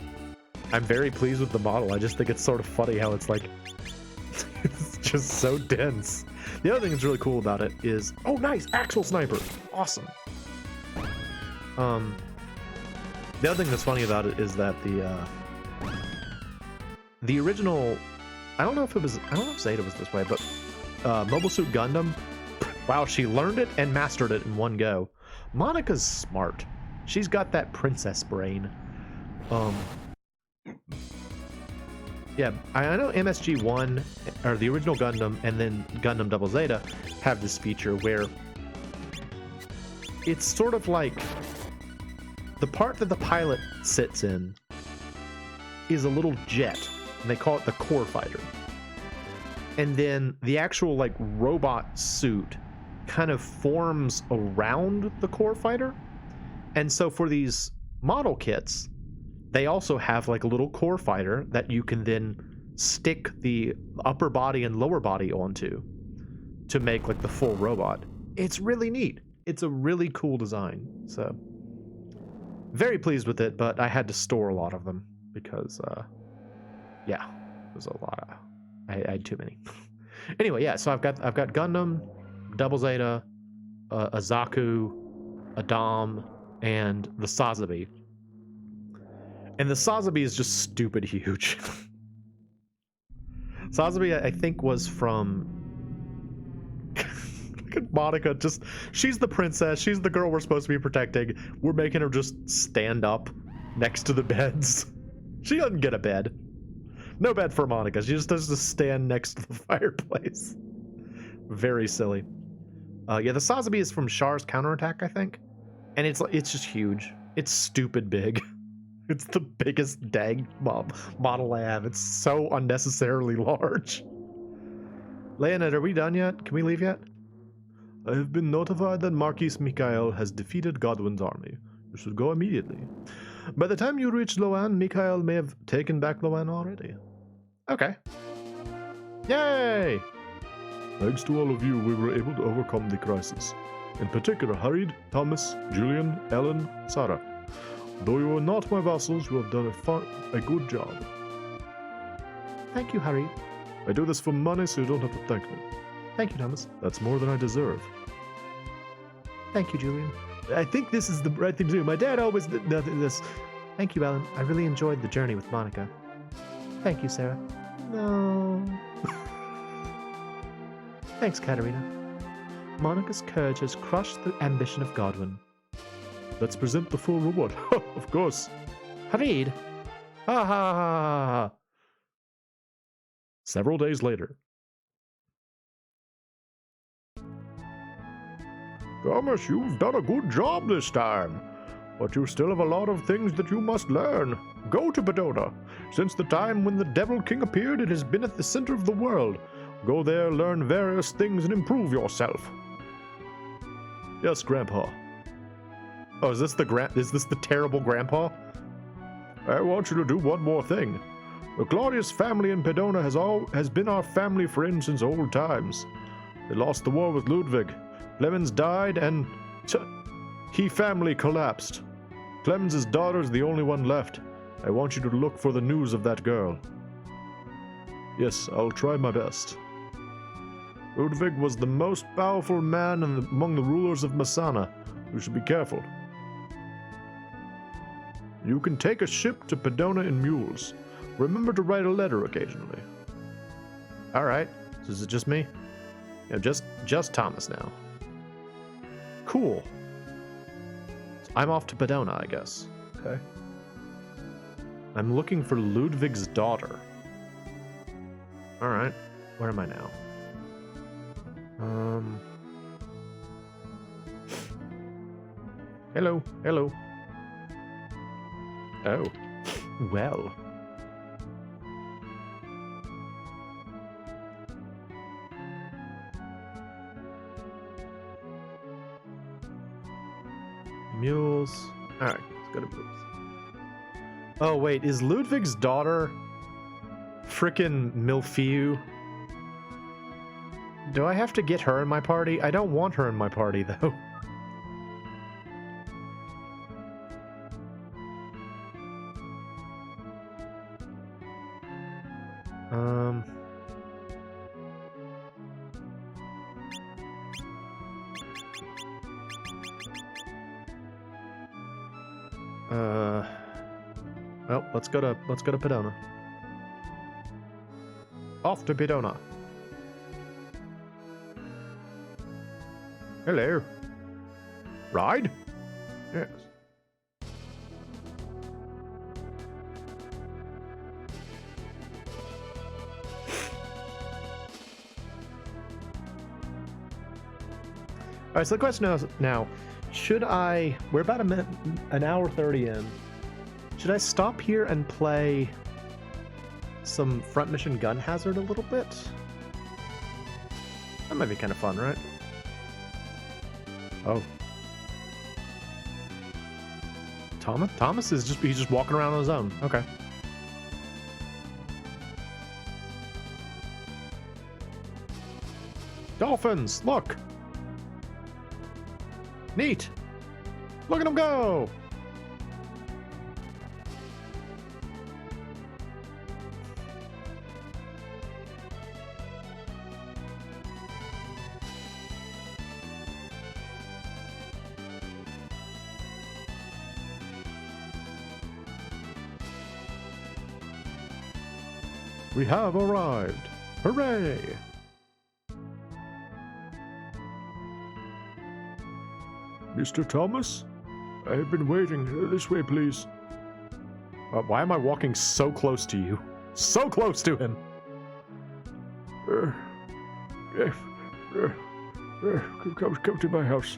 I'm very pleased with the model. I just think it's sort of funny how it's like it's just so dense. The other thing that's really cool about it is, oh nice, Axle Sniper, awesome. The other thing that's funny about it is that the original, I don't know if Zeta was this way, but Mobile Suit Gundam, wow, she learned it and mastered it in one go. Monica's smart. She's got that princess brain. Yeah, I know MSG1, or the original Gundam, and then Gundam Double Zeta have this feature where it's sort of like the part that the pilot sits in is a little jet, and they call it the core fighter. And then the actual like robot suit kind of forms around the core fighter. And so for these model kits, they also have like a little core fighter that you can then stick the upper body and lower body onto to make like the full robot. It's really neat. It's a really cool design. So very pleased with it, but I had to store a lot of them because yeah, it was a lot of, I had too many. Anyway, yeah, so I've got Gundam, Double Zeta, a Zaku, a Dom, and the Sazabi. And the Sazabi is just stupid huge. Sazabi, I think, was from look at Monica, just she's the princess, she's the girl we're supposed to be protecting. We're making her just stand up next to the beds. She doesn't get a bed. No bed for Monica. She just does just stand next to the fireplace. Very silly. Yeah, the Sazabi is from Char's Counterattack, I think. And it's just huge. It's stupid big. It's the biggest dang model I have. It's so unnecessarily large. Leonid, are we done yet? Can we leave yet? I have been notified that Marquis Mikhail has defeated Godwin's army. You should go immediately. By the time you reach Loan, Mikhail may have taken back Loan already. Okay. Yay! Thanks to all of you, we were able to overcome the crisis. In particular, Harid, Thomas, Julian, Ellen, Sarah. Though you are not my vassals, you have done a good job. Thank you, Harry. I do this for money, so you don't have to thank me. Thank you, Thomas. That's more than I deserve. Thank you, Julian. I think this is the right thing to do. My dad always did this. Thank you, Ellen. I really enjoyed the journey with Monica. Thank you, Sarah. No. Thanks, Katerina. Monica's courage has crushed the ambition of Godwin. Let's present the full reward. Of course. Harid! Ha ha ha ha. Several days later. Thomas, you've done a good job this time. But you still have a lot of things that you must learn. Go to Bedona. Since the time when the Devil King appeared, it has been at the center of the world. Go there, learn various things, and improve yourself. Yes, Grandpa. Oh, is this the terrible grandpa? I want you to do one more thing. The Claudius family in Bedona has been our family friend since old times. They lost the war with Ludwig. Clemens died, and he family collapsed. Clemens' daughter is the only one left. I want you to look for the news of that girl. Yes, I'll try my best. Ludwig was the most powerful man among the rulers of Messana. You should be careful. You can take a ship to Bedona in mules. Remember to write a letter occasionally. All right. So is it just me? Yeah, just Thomas now. Cool. So I'm off to Bedona, I guess. Okay. I'm looking for Ludwig's daughter. All right. Where am I now? Hello. Oh. Well. Mules. Alright, let's go to mules. Oh, wait, is Ludwig's daughter frickin' Milfiu? Do I have to get her in my party? I don't want her in my party, though. Well, let's go to Bedona. Off to Bedona. Hello. Ride? Yes. Alright, so the question is now, should I... We're about an hour 30 in. Should I stop here and play some front mission gun hazard a little bit? That might be kind of fun, right? Oh. Thomas is he's just walking around on his own. Okay. Dolphins, look! Neat! Look at them go! We have arrived. Hooray! Mr. Thomas? I have been waiting. This way, please. Why am I walking so close to you? So close to him! Come to my house.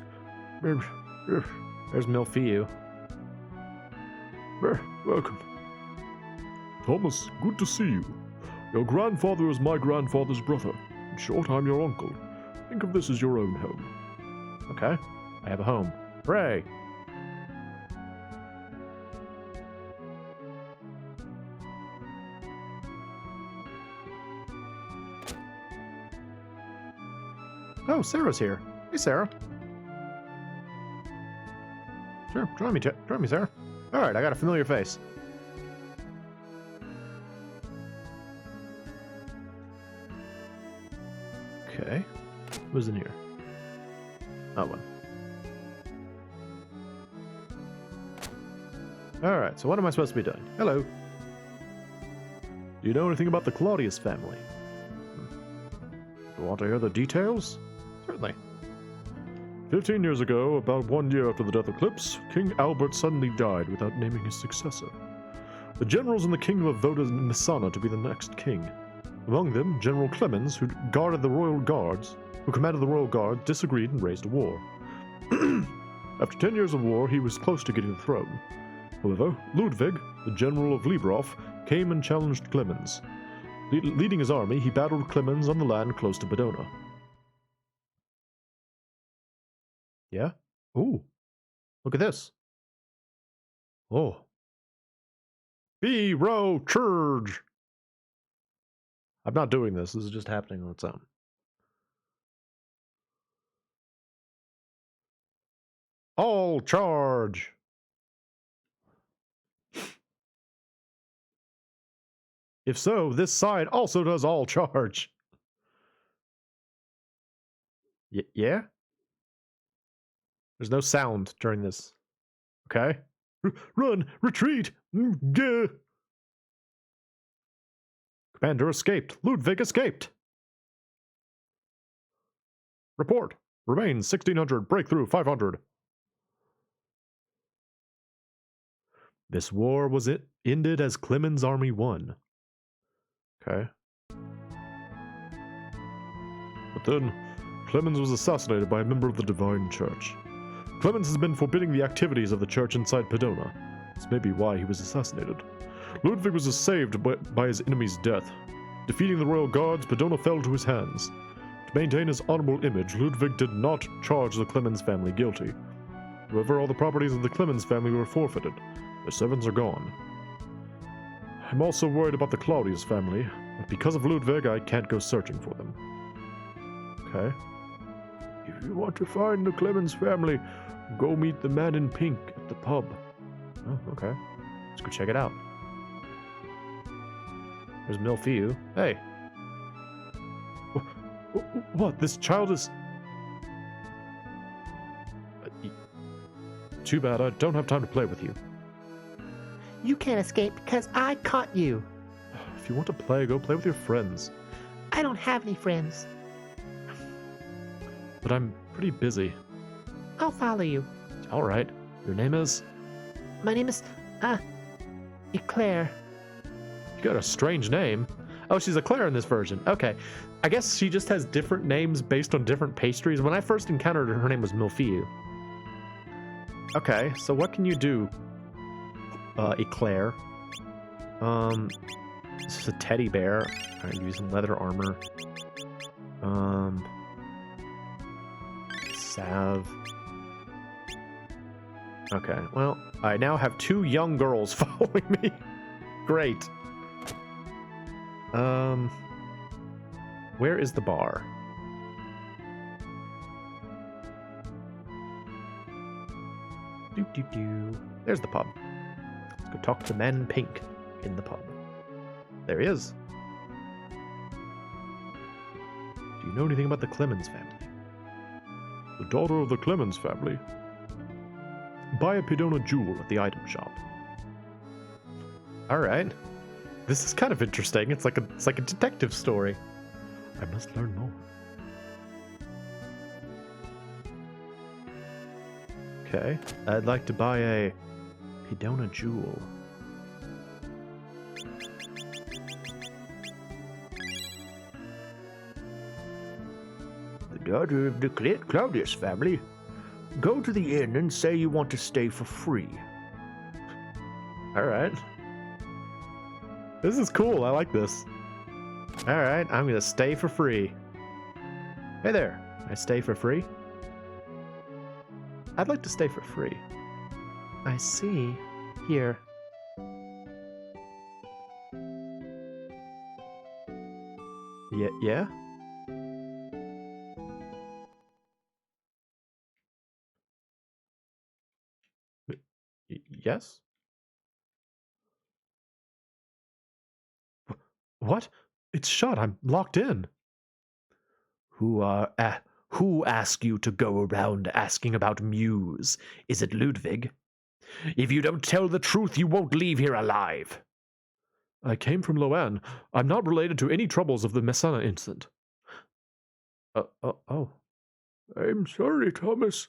There's Milfiu. Welcome. Thomas, good to see you. Your grandfather is my grandfather's brother. In short, I'm your uncle. Think of this as your own home. Okay. I have a home. Hooray! Oh, Sarah's here. Hey, Sarah. Sure, join me, Sarah. All right, I got a familiar face. Okay, who's in here? That one. All right, so what am I supposed to be doing? Hello. Do you know anything about the Claudius family? You want to hear the details? Certainly. 15 years ago, about 1 year after the death of Eclipse, King Albert suddenly died without naming his successor. The generals in the kingdom have voted Messana to be the next king. Among them, General Clemens, who commanded the royal guards, disagreed and raised a war. After 10 years of war, he was close to getting the throne. However, Ludwig, the general of Liebrov, came and challenged Clemens. Leading his army, he battled Clemens on the land close to Bedona. Yeah? Ooh. Look at this. Oh. B-row church! I'm not doing this. This is just happening on its own. All charge! If so, this side also does all charge. Yeah? There's no sound during this. Okay. Run! Retreat! Gah! Commander escaped. Ludwig escaped. Report. Remains 1600. Breakthrough 500. This war was ended as Clemens' army won. Okay. But then, Clemens was assassinated by a member of the Divine Church. Clemens has been forbidding the activities of the church inside Pedona. This may be why he was assassinated. Ludwig was saved by his enemy's death. Defeating the royal guards, Pedona fell to his hands. To maintain his honorable image, Ludwig did not charge the Clemens family guilty. However, all the properties of the Clemens family were forfeited. Their servants are gone. I'm also worried about the Claudius family, but because of Ludwig, I can't go searching for them. Okay. If you want to find the Clemens family, go meet the man in pink at the pub. Oh, okay. Let's go check it out. There's Milfiu. Hey. What? This child is... Too bad, I don't have time to play with you. You can't escape because I caught you. If you want to play, go play with your friends. I don't have any friends. But I'm pretty busy. I'll follow you. All right. Your name is? My name is, Eclair. You got a strange name. Oh, she's Eclair in this version. Okay. I guess she just has different names based on different pastries. When I first encountered her, her name was Milfiu. Okay, so what can you do, Eclair? This is a teddy bear. Alright, using leather armor. Salve. Okay, well, I now have 2 young girls following me. Great. Where is the bar? There's the pub. Let's go talk to the man in pink in the pub. There he is. Do you know anything about the Clemens family? The daughter of the Clemens family. Buy a Pedona jewel at the item shop. All right. This is kind of interesting. It's like a detective story. I must learn more. Okay. I'd like to buy a Pedona jewel. The daughter of the Claudius family. Go to the inn and say you want to stay for free. Alright. This is cool. I like this. Alright, I'm gonna stay for free. Hey there. I stay for free? I'd like to stay for free. I see. Here. Yeah? Yes? What? It's shut. I'm locked in. Who asked you to go around asking about Muse? Is it Ludwig? If you don't tell the truth, you won't leave here alive. I came from Loan. I'm not related to any troubles of the Messana incident. Oh. I'm sorry, Thomas.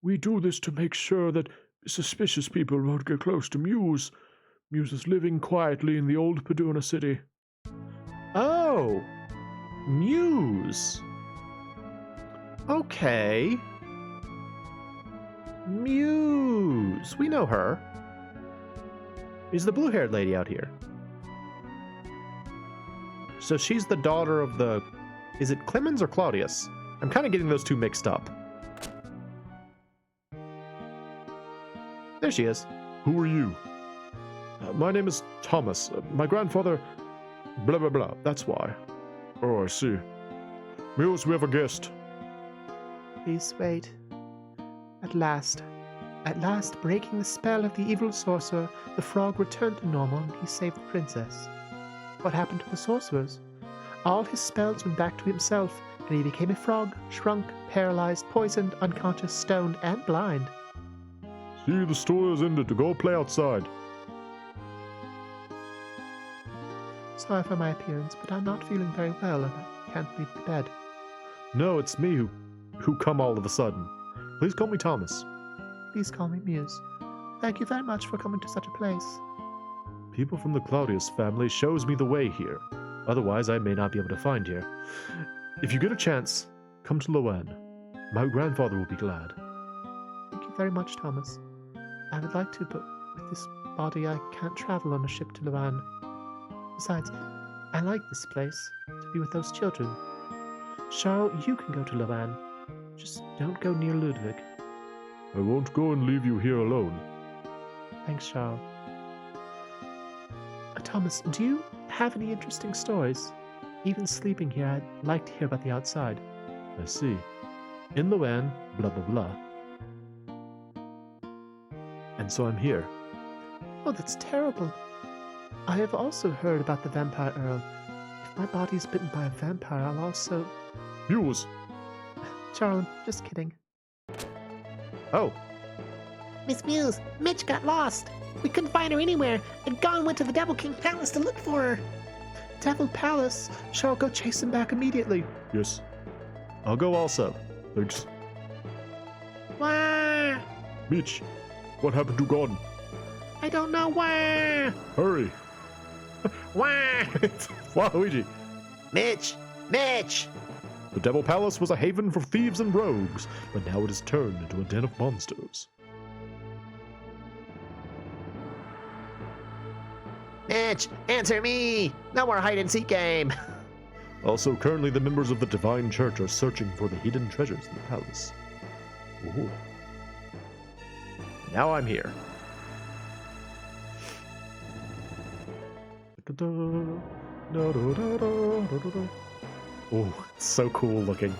We do this to make sure that suspicious people won't get close to Muse. Muse is living quietly in the old Pedona city. Oh! Muse! Okay. Muse! We know her. She's the blue-haired lady out here. So she's the daughter of the... Is it Clemens or Claudius? I'm kind of getting those two mixed up. There she is. Who are you? My name is Thomas. My grandfather... Blah, blah, blah. That's why. Oh, I see. Muse, we have a guest. Please wait. At last, breaking the spell of the evil sorcerer, the frog returned to normal and he saved the princess. What happened to the sorcerers? All his spells went back to himself, and he became a frog, shrunk, paralyzed, poisoned, unconscious, stoned, and blind. See, the story is ended. To go play outside. Sorry for my appearance, but I'm not feeling very well and I can't leave the bed. No, it's me who come all of a sudden. Please call me Thomas. Please call me Muse. Thank you very much for coming to such a place. People from the Claudius family shows me the way here. Otherwise, I may not be able to find here. If you get a chance, come to Loanne. My grandfather will be glad. Thank you very much, Thomas. I would like to, but with this body, I can't travel on a ship to Loanne. Besides, I like this place, to be with those children. Charles, you can go to Loanne. Just don't go near Ludwig. I won't go and leave you here alone. Thanks, Charles. Thomas, do you have any interesting stories? Even sleeping here, I'd like to hear about the outside. I see. In Loanne, blah blah blah. And so I'm here. Oh, that's terrible. I have also heard about the Vampire Earl. If my body is bitten by a vampire, I'll also... Muse! Charles, just kidding. Oh, Miss Muse, Mitch got lost. We couldn't find her anywhere, and Gon went to the Devil King Palace to look for her. Devil Palace? Charles, go chase him back immediately. Yes. I'll go also. Thanks. Wah! Mitch, what happened to Gon? I don't know why. Hurry! Wah! Waluigi! Mitch! Mitch! The Devil Palace was a haven for thieves and rogues, but now it is turned into a den of monsters. Mitch, answer me! No more hide-and-seek game! Also, currently the members of the Divine Church are searching for the hidden treasures in the palace. Ooh. Now I'm here. Oh, it's so cool looking.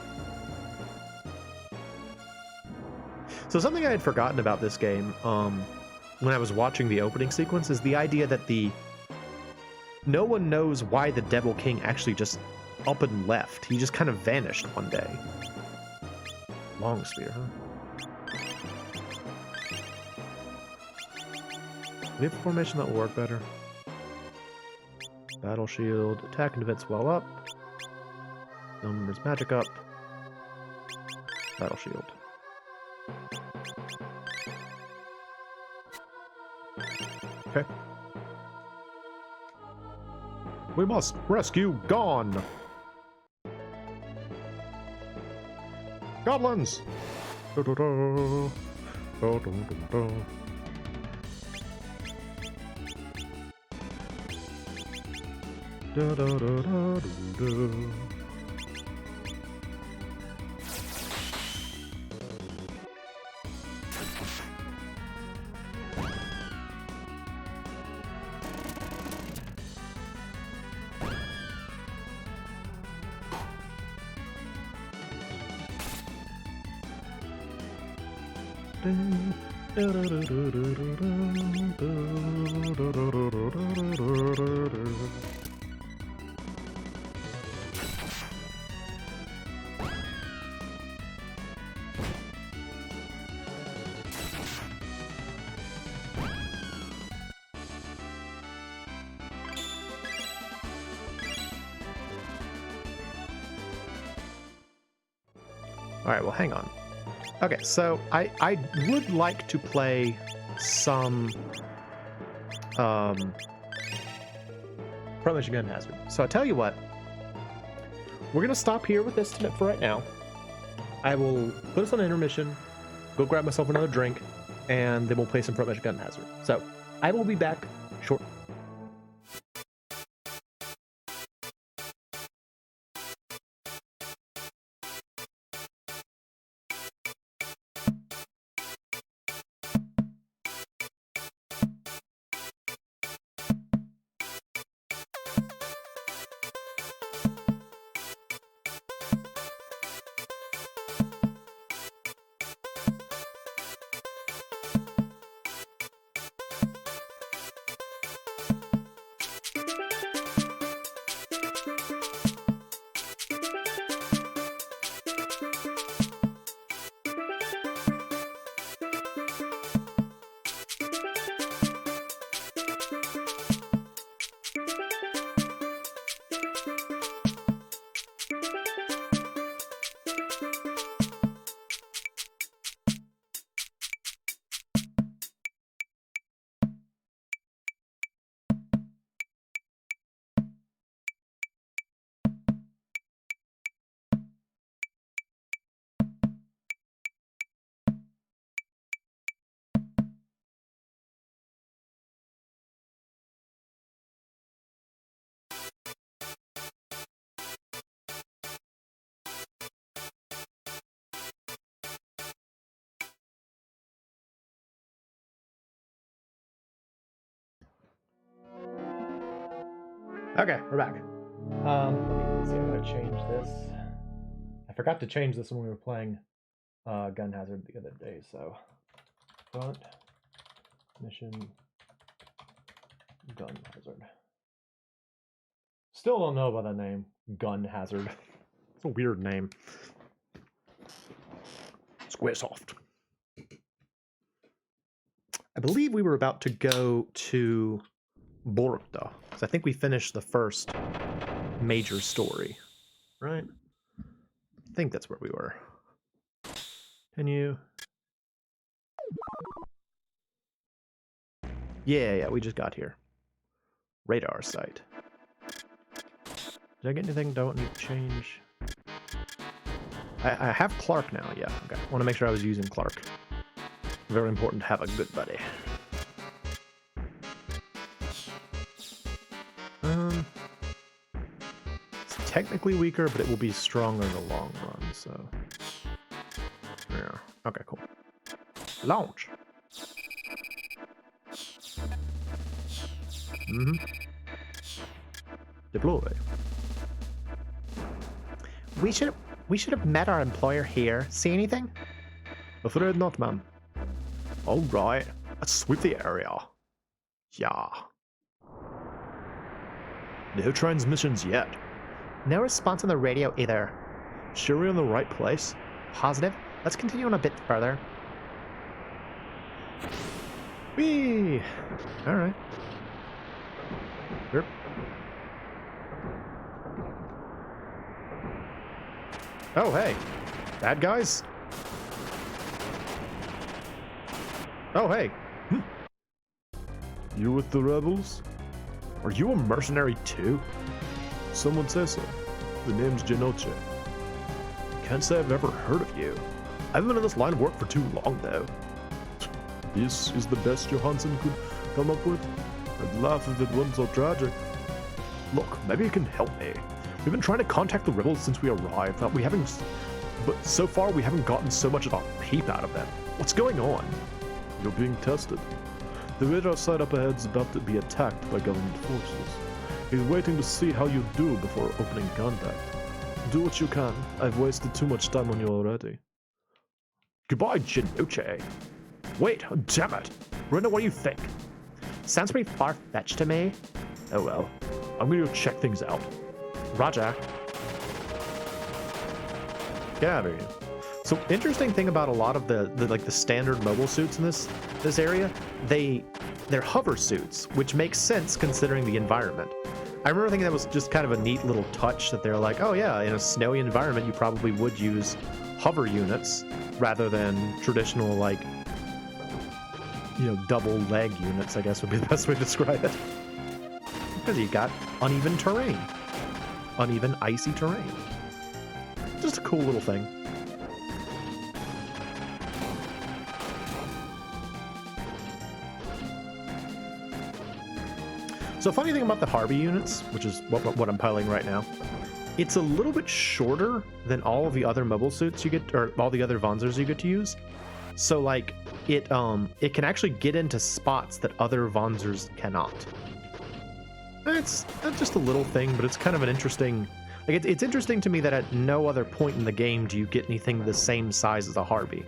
So something I had forgotten about this game, when I was watching the opening sequence, is the idea that no one knows why the Devil King actually just up and left. He just kind of vanished one day. Long spear, huh? Do we have a formation that will work better? Battle shield, attack and defense well up. Numbers magic up. Battle shield. Okay. We must rescue Gon! Goblins! Alright, well, hang on. Okay, so I would like to play some Promotion Gun Hazard. So I tell you what, we're gonna stop here with this for right now. I will put us on intermission, go grab myself another drink, and then we'll play some Front Mission Gun Hazard. So I will be back shortly. Okay, we're back. Let me see how to change this. I forgot to change this when we were playing Gun Hazard the other day, so Front Mission Gun Hazard. Still don't know about that name, Gun Hazard. It's a weird name. Squaresoft. I believe we were about to go to Borgda, because I think we finished the first major story, right? I think that's where we were. Continue. Yeah, we just got here. Radar site. Did I get anything? Don't need to change. I have Clark now, yeah. Okay. I want to make sure I was using Clark. Very important to have a good buddy. It's technically weaker, but it will be stronger in the long run, so... Yeah. Okay, cool. Launch! Deploy. We should have met our employer here. See anything? Afraid not, ma'am. Alright, let's sweep the area. Yeah. No transmissions yet. No response on the radio either. Sure we're in the right place? Positive. Let's continue on a bit further. Whee! Alright. Sure. Oh, hey. Bad guys? Oh, hey. You with the rebels? Are you a mercenary too? Someone says so. The name's Genoche. Can't say I've ever heard of you. I haven't been in this line of work for too long, though. This is the best Johansson could come up with? I'd laugh if it wasn't so tragic. Look, maybe you can help me. We've been trying to contact the rebels since we arrived, but so far we haven't gotten so much of a peep out of them. What's going on? You're being tested. The radar site up ahead's about to be attacked by government forces. He's waiting to see how you do before opening contact. Do what you can. I've wasted too much time on you already. Goodbye, Genoche. Wait, damn it. Rena, what do you think? Sounds pretty far-fetched to me. Oh well. I'm gonna go check things out. Roger. Get out of here. So interesting thing about a lot of the standard mobile suits in this area, they're hover suits, which makes sense considering the environment. I remember thinking that was just kind of a neat little touch that they're like, oh yeah, in a snowy environment you probably would use hover units rather than traditional, like, you know, double leg units, I guess would be the best way to describe it. Because you got uneven terrain. Uneven, icy terrain. Just a cool little thing. So funny thing about the Harvey units, which is what I'm piloting right now, it's a little bit shorter than all of the other mobile suits you get, or all the other Vonzers you get to use. So like it can actually get into spots that other Vonzers cannot. It's not just a little thing, but it's kind of an interesting. Like it's interesting to me that at no other point in the game do you get anything the same size as a Harvey.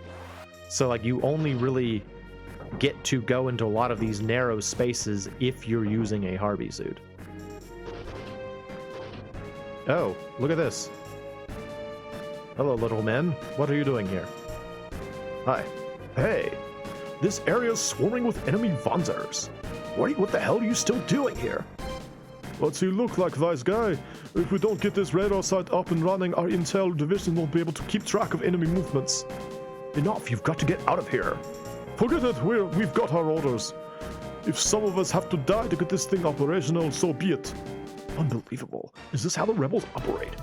So like you only really get to go into a lot of these narrow spaces if you're using a Harvey suit. Oh, look at this. Hello, little men. What are you doing here? Hi. Hey, this area's swarming with enemy Vonzers. What the hell are you still doing here? What's he look like, wise guy? If we don't get this radar site up and running, our intel division won't be able to keep track of enemy movements. Enough, you've got to get out of here. Forget it, we've got our orders. If some of us have to die to get this thing operational, so be it. Unbelievable. Is this how the rebels operate?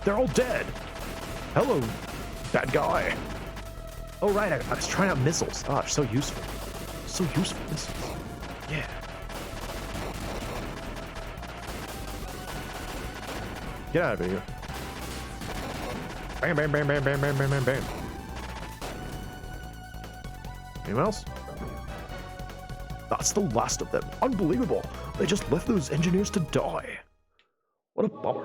They're all dead. Hello, bad guy. Oh, right, I was trying out missiles. Oh, so useful. So useful, missiles. Yeah. Get out of here. Bam, bam, bam, bam, bam, bam, bam, bam, bam. Anyone else? That's the last of them. Unbelievable. They just left those engineers to die. What a bummer.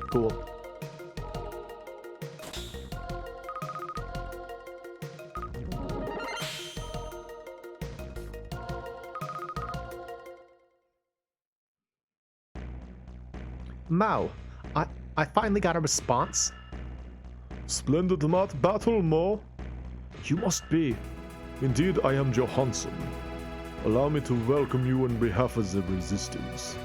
Cool. Mao, I finally got a response. Splendid battle, Mo. You must be. Indeed, I am Johansson. Allow me to welcome you on behalf of the Resistance.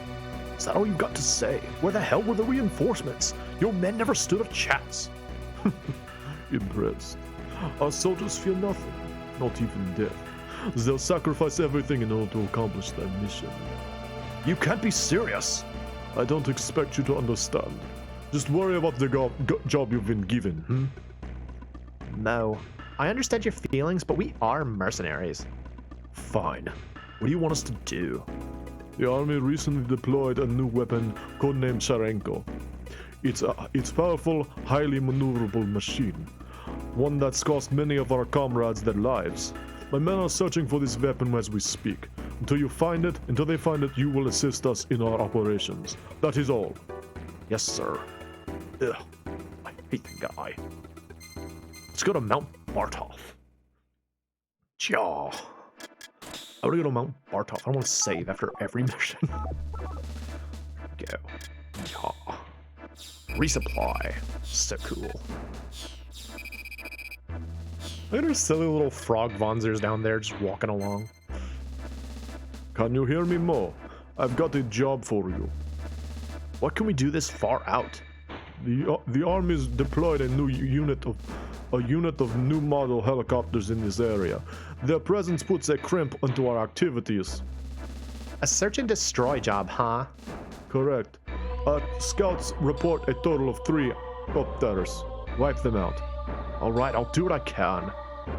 Is that all you've got to say? Where the hell were the reinforcements? Your men never stood a chance. Impressed. Our soldiers fear nothing, not even death. They'll sacrifice everything in order to accomplish their mission. You can't be serious. I don't expect you to understand. Just worry about the job you've been given, No. I understand your feelings, but we are mercenaries. Fine. What do you want us to do? The army recently deployed a new weapon codenamed Sharenko. It's a powerful, highly maneuverable machine. One that's cost many of our comrades their lives. My men are searching for this weapon as we speak. Until they find it, you will assist us in our operations. That is all. Yes, sir. Ugh. I hate the guy. Let's go to Mount Bartov. Jaw. I want to go to Mount Bartov. I want to save after every mission. Go. Yeah. Resupply. So cool. Look at our silly little frog Vonzers down there just walking along. Can you hear me, Mo? I've got a job for you. What can we do this far out? The army's deployed a unit of new model helicopters in this area. Their presence puts a crimp into our activities. A search and destroy job, huh? Correct. Scouts report a total of 3 copters. Wipe them out. All right, I'll do what I can.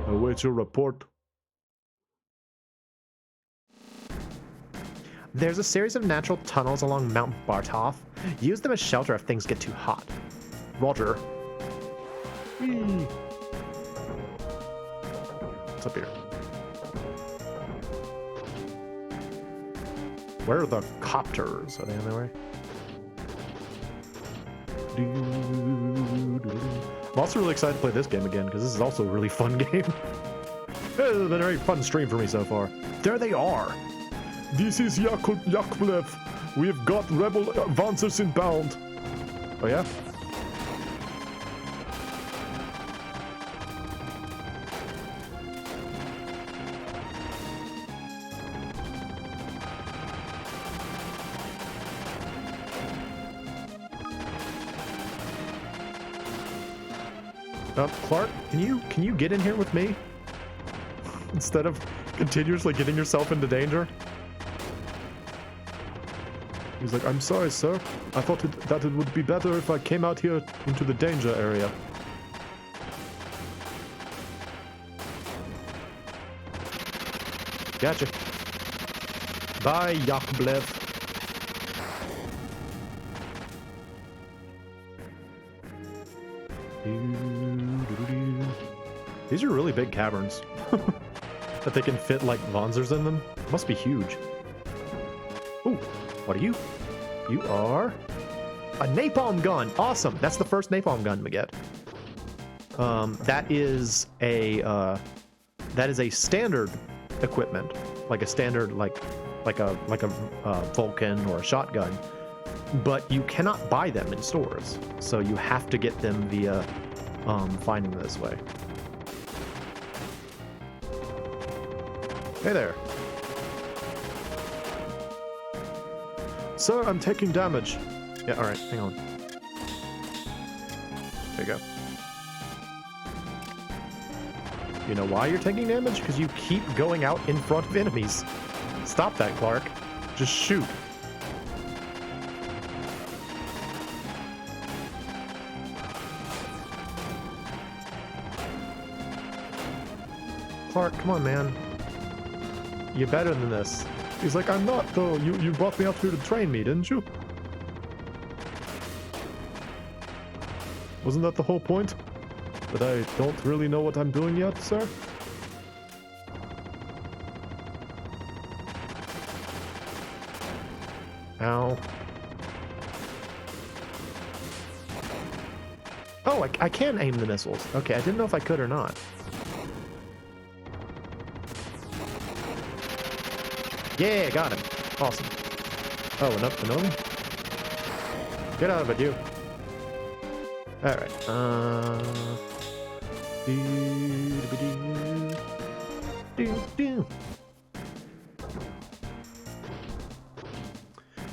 Await your report. There's a series of natural tunnels along Mount Bartov. Use them as shelter if things get too hot. Roger. Whee. What's up here? Where are the copters? Are they on their way? I'm also really excited to play this game again because this is also a really fun game. It's been a very fun stream for me so far. There they are. This is Yakovlev. We've got rebel advancers inbound. Oh yeah? Clark, can you get in here with me? Instead of continuously getting yourself into danger? He's like, I'm sorry, sir. I thought that it would be better if I came out here into the danger area. Gotcha. Bye, Yakovlev. These are really big caverns. That they can fit, like, Vonzers in them. Must be huge. Ooh, what are you? You are... a napalm gun! Awesome! That's the first napalm gun we get. That is a standard equipment. Like a standard, like a Vulcan or a shotgun. But you cannot buy them in stores. So you have to get them via finding them this way. Hey there. Sir, I'm taking damage. Yeah, alright, hang on. There you go. You know why you're taking damage? Because you keep going out in front of enemies. Stop that, Clark. Just shoot. Clark, come on, man. You're better than this. He's like, I'm not, though. You brought me out here to train me, didn't you? Wasn't that the whole point? That I don't really know what I'm doing yet, sir? Ow. Oh, I can aim the missiles. Okay, I didn't know if I could or not. Yeah, got him. Awesome. Oh, another one? Get out of it, you. Alright,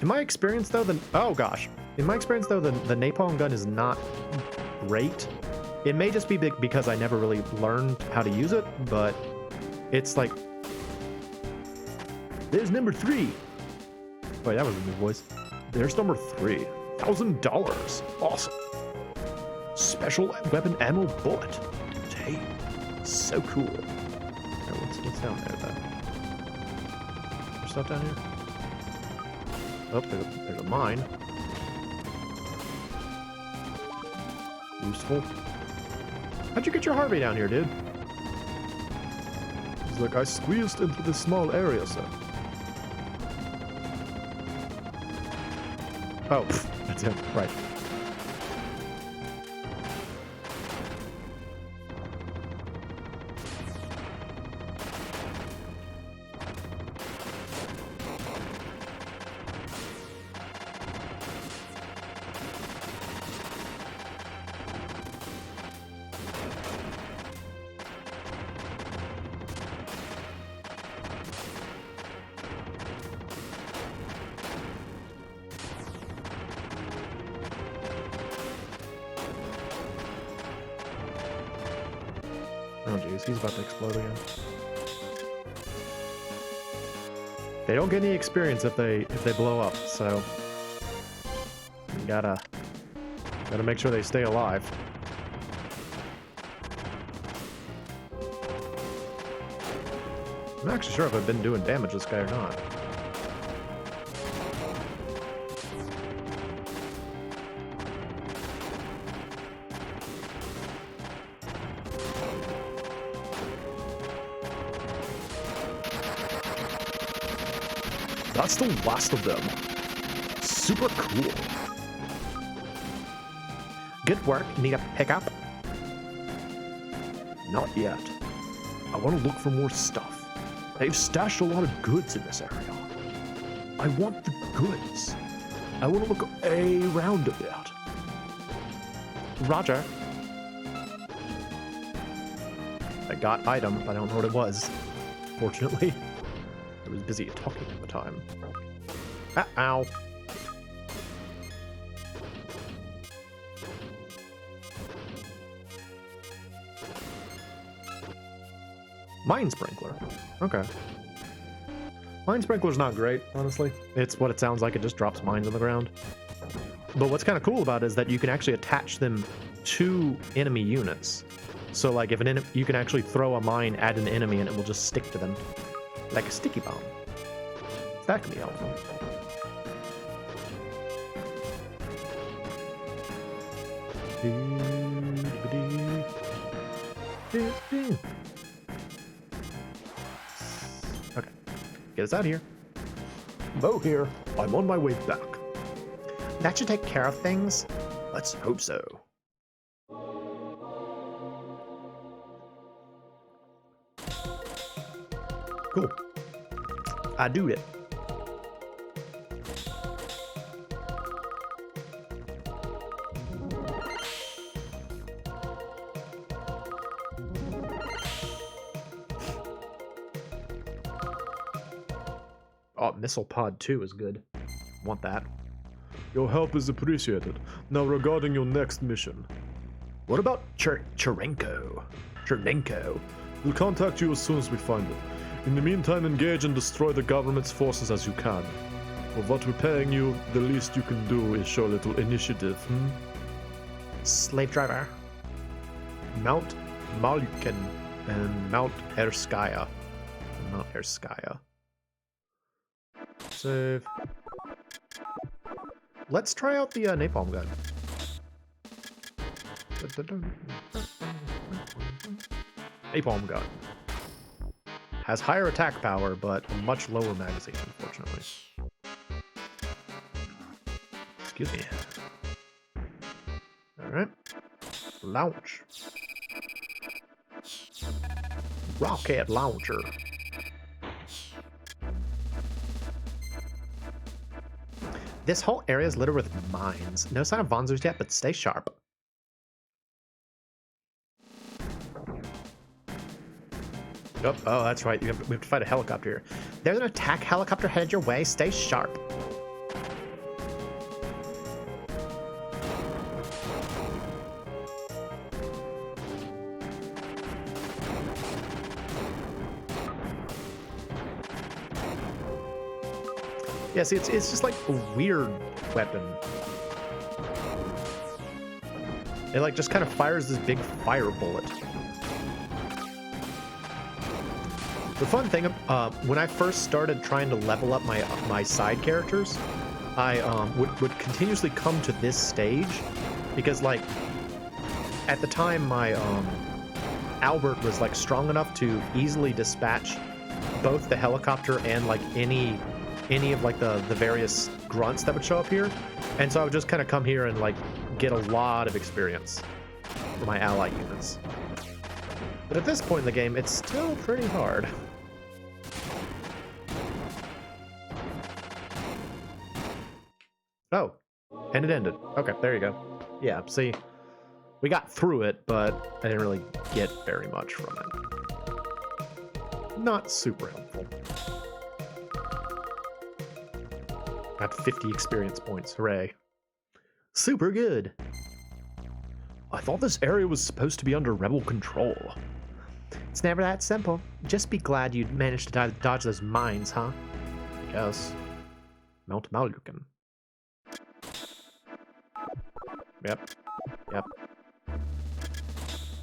In my experience, though, oh gosh. In my experience, though, the napalm gun is not great. It may just be because I never really learned how to use it, but it's like... There's number 3. Wait, that was a new voice. There's number 3. $1,000. Awesome. Special weapon ammo bullet. Hey, so cool. Right, what's down there then? There's stuff down here? Oh, there's a mine. Useful. How'd you get your Harvey down here, dude? He's like, I squeezed into this small area, sir. Oh, that's it. Right. Oh jeez, he's about to explode again. They don't get any experience if they blow up, so you gotta make sure they stay alive. I'm not actually sure if I've been doing damage to this guy or not. That's the last of them. Super cool. Good work. Need a pickup? Not yet. I want to look for more stuff. They've stashed a lot of goods in this area. I want the goods. I want to look around a bit. Roger. I got item, but I don't know what it was. Fortunately. I was busy talking at the time. Ow. Mine sprinkler. Okay. Mine sprinkler's not great, honestly. It's what it sounds like. It just drops mines on the ground. But what's kind of cool about it is that you can actually attach them to enemy units. So like if an enemy, you can actually throw a mine at an enemy and it will just stick to them. Like a sticky bomb. That can be helpful. Okay, get us out of here. Moe here. I'm on my way back. That should take care of things. Let's hope so. Cool. I do it. Oh, Missile Pod 2 is good. Want that. Your help is appreciated. Now regarding your next mission. What about Chernenko? We'll contact you as soon as we find it. In the meantime, engage and destroy the government's forces as you can. For what we're paying you, the least you can do is show a little initiative, Slave driver. Mount MoeChicken and Mount Erskaya. Mount Erskaya. Save. Let's try out the napalm gun. Napalm gun. Has higher attack power, but a much lower magazine, unfortunately. Excuse me. Alright. Launch. Rocket launcher. This whole area is littered with mines. No sign of Vonzers yet, but stay sharp. Oh, that's right. We have to fight a helicopter here. There's an attack helicopter headed your way. Stay sharp. Yeah, see, it's just like a weird weapon. It like just kind of fires this big fire bullet. The fun thing, when I first started trying to level up my side characters, I would continuously come to this stage because like at the time my Albert was like strong enough to easily dispatch both the helicopter and like any of like the various grunts that would show up here, and so I would just kind of come here and like get a lot of experience for my ally units. But at this point in the game, it's still pretty hard. Oh, and it ended. Okay, there you go. Yeah, see, we got through it, but I didn't really get very much from it. Not super helpful. Got 50 experience points, hooray. Super good. I thought this area was supposed to be under rebel control. It's never that simple. Just be glad you managed to dodge those mines, huh? Yes. Mount MoeChicken. Yep. Yep.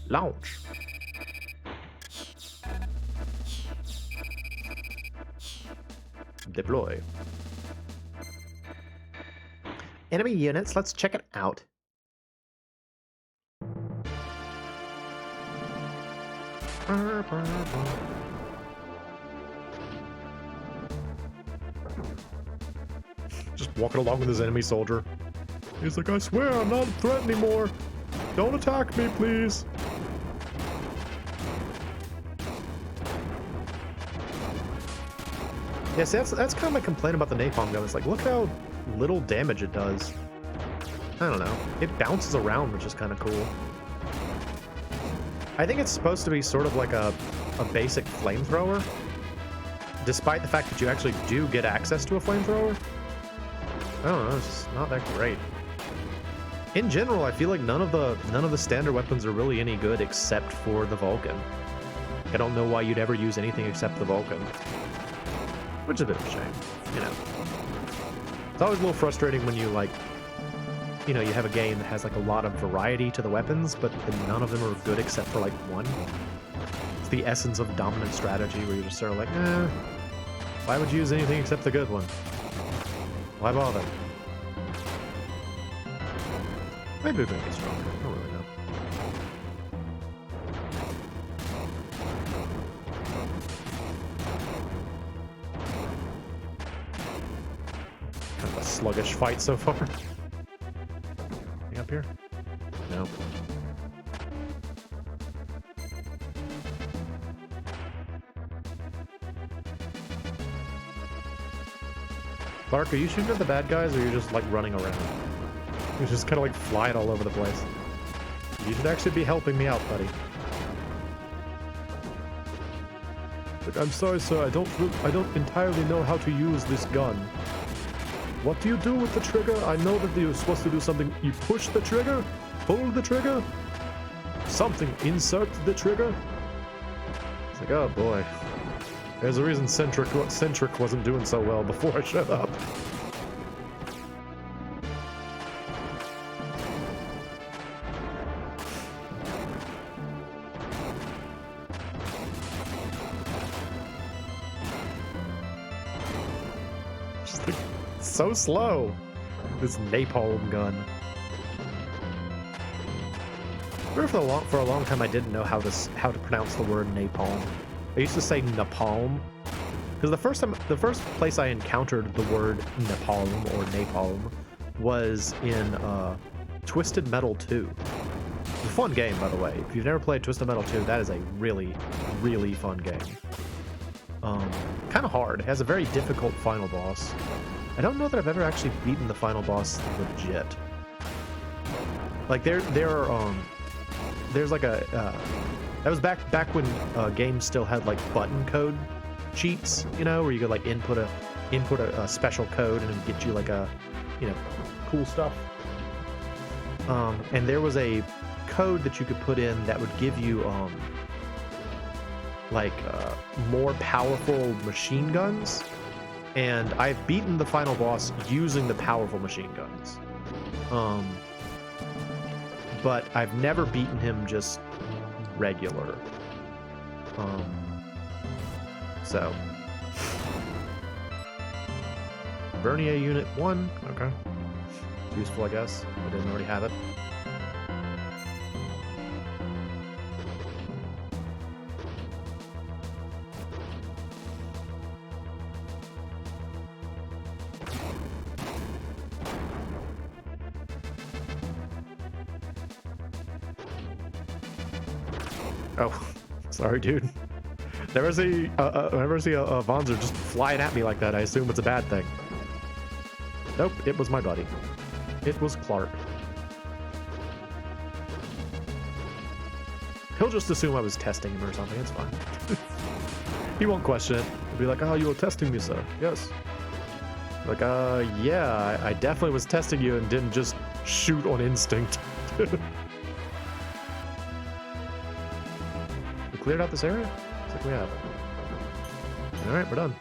Launch. Deploy. Enemy units, let's check it out. Just walking along with his enemy soldier. He's like, I swear I'm not a threat anymore. Don't attack me, please. Yeah, see, that's kind of my complaint about the napalm gun. It's like, look how little damage it does. I don't know. It bounces around, which is kind of cool. I think it's supposed to be sort of like a basic flamethrower, despite the fact that you actually do get access to a flamethrower. I don't know, it's not that great. In general, I feel like none of the standard weapons are really any good except for the Vulcan. I don't know why you'd ever use anything except the Vulcan. Which is a bit of a shame, you know. It's always a little frustrating when you, like, you know, you have a game that has, like, a lot of variety to the weapons, but none of them are good except for, like, one. It's the essence of dominant strategy where you're just sort of like, Why would you use anything except the good one? Why bother? Maybe we can get stronger. I don't really know. Kind of a sluggish fight so far. Anything up here? No. Clark, are you shooting at the bad guys, or you're just like running around? You're just kind of like flying all over the place. You should actually be helping me out, buddy. Look, I'm sorry, sir. I don't entirely know how to use this gun. What do you do with the trigger? I know that you're supposed to do something. You push the trigger, pull the trigger, something. Insert the trigger. It's like, oh boy. There's a reason Centric wasn't doing so well before I showed up. Just like, so slow. This napalm gun. Remember for a long time I didn't know how to pronounce the word napalm. I used to say napalm, because the first place I encountered the word napalm or napalm was in Twisted Metal 2. It's a fun game, by the way. If you've never played Twisted Metal 2, that is a really, really fun game. Kind of hard. It has a very difficult final boss. I don't know that I've ever actually beaten the final boss legit. Like there's like a that was back when games still had like button code cheats, you know, where you could like input a special code and it'd get you like a, you know, cool stuff. And there was a code that you could put in that would give you more powerful machine guns. And I've beaten the final boss using the powerful machine guns. But I've never beaten him just regular. So Bernier Unit 1, okay. It's useful, I guess. I didn't already have it. Oh, sorry, dude. Whenever I see a Vonzer just flying at me like that, I assume it's a bad thing. Nope, it was my buddy. It was Clark. He'll just assume I was testing him or something. It's fine. He won't question it. He'll be like, "Oh, you were testing me, sir." Yes. Like, yeah, I definitely was testing you and didn't just shoot on instinct. We cleared out this area? Looks like we have. Alright, we're done.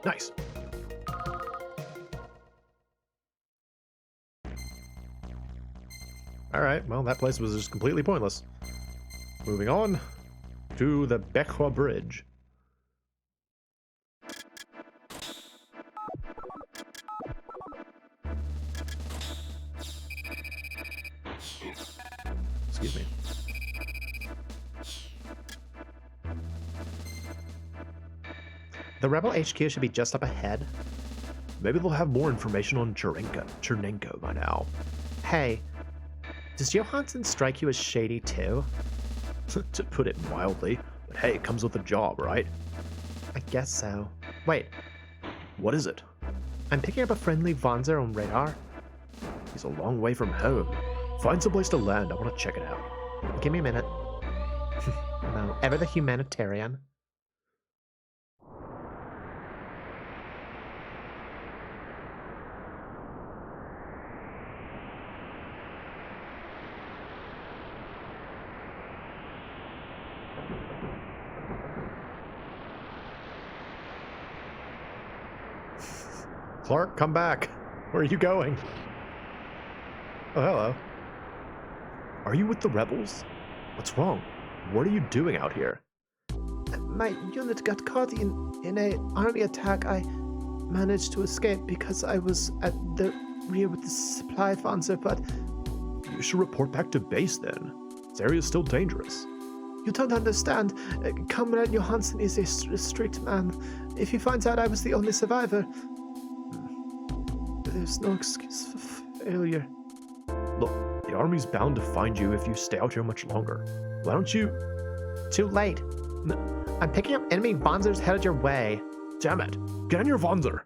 Nice. Alright, well, that place was just completely pointless. Moving on to the Bekwa Bridge. Excuse me. The Rebel HQ should be just up ahead. Maybe they'll have more information on Chernenko by now. Hey, does Johansson strike you as shady too? To put it mildly, but hey, it comes with a job, right? I guess so. Wait, What is it? I'm picking up a friendly Vonzer on radar. He's a long way from home. Find some place to land. I want to check it out. Give me a minute. No, ever the humanitarian. Clark, come back. Where are you going? Oh, hello. Are you with the rebels? What's wrong? What are you doing out here? My unit got caught in a army attack. I managed to escape because I was at the rear with the supply Panzer, but You should report back to base then. This area is still dangerous. you don't understand. Comrade Johansson is a strict man. If he finds out I was the only survivor, there's no excuse for failure. Look, the army's bound to find you if you stay out here much longer. Why don't you... Too late. I'm picking up enemy Panzers headed your way. Damn it! Get on your Wanzer!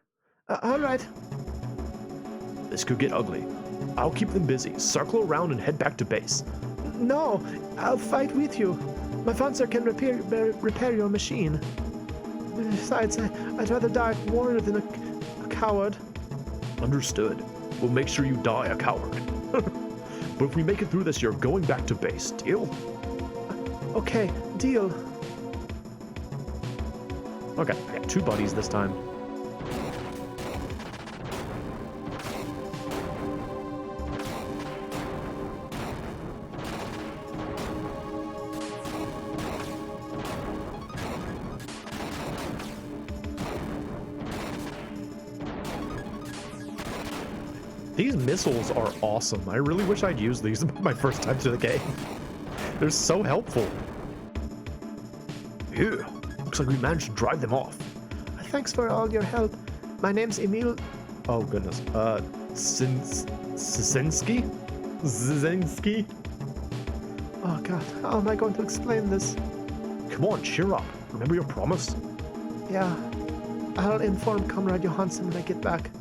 All right. This could get ugly. I'll keep them busy. Circle around and head back to base. No, I'll fight with you. My Panzer can repair your machine. Besides, I'd rather die a warrior than a coward. Understood. We'll make sure you die a coward. But if we make it through this, you're going back to base. Deal? Okay, deal. Okay, I got 2 buddies this time. These missiles are awesome. I really wish I'd used these my first time to the game. They're so helpful. Phew. Looks like we managed to drive them off. Thanks for all your help. My name's Emil. Oh goodness. Szynski? Szynski? Oh god, how am I going to explain this? Come on, cheer up. Remember your promise? Yeah, I'll inform Comrade Johansson when I get back.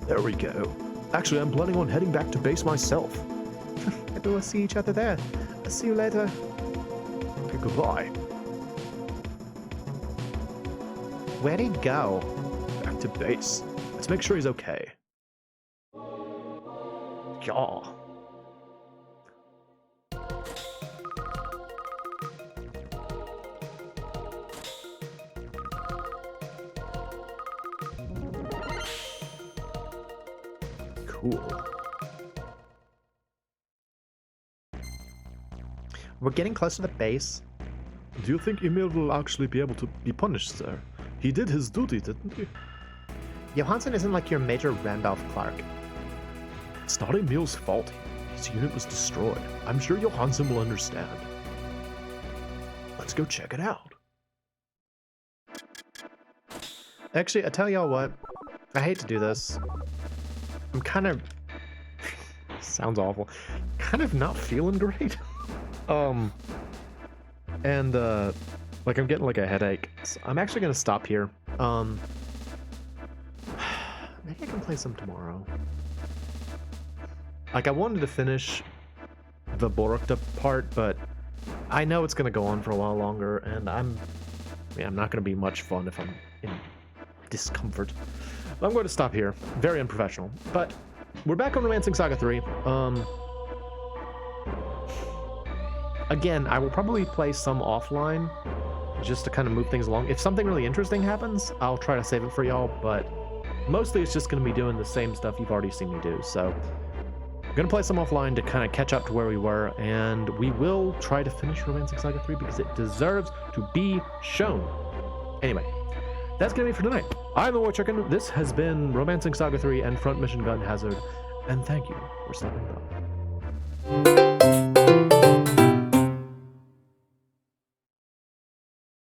There we go. Actually, I'm planning on heading back to base myself. Maybe we'll see each other there. I'll see you later. Okay, goodbye. Where'd he go? Back to base. Let's make sure he's okay. Yeah. Cool. We're getting close to the base. Do you think Emil will actually be able to be punished, sir? He did his duty, didn't he? Johansson isn't like your Major Randolph Clark. It's not Emil's fault. His unit was destroyed. I'm sure Johansson will understand. Let's go check it out. Actually, I tell y'all what. I hate to do this. I'm kind of... sounds awful. Kind of not feeling great. Like I'm getting like a headache. So I'm actually gonna stop here. Maybe I can play some tomorrow. Like I wanted to finish the Borukta part, but I know it's gonna go on for a while longer, and I'm not gonna be much fun if I'm in discomfort. I'm going to stop here. Very unprofessional. But we're back on Romancing SaGa 3. Again, I will probably play some offline just to kind of move things along. If something really interesting happens, I'll try to save it for y'all, but mostly it's just going to be doing the same stuff you've already seen me do. So I'm going to play some offline to kind of catch up to where we were, and we will try to finish Romancing SaGa 3 because it deserves to be shown. Anyway, that's going to be for tonight. I'm the MoeChicken. This has been Romancing SaGa 3 and Front Mission Gun Hazard, and thank you for stopping by.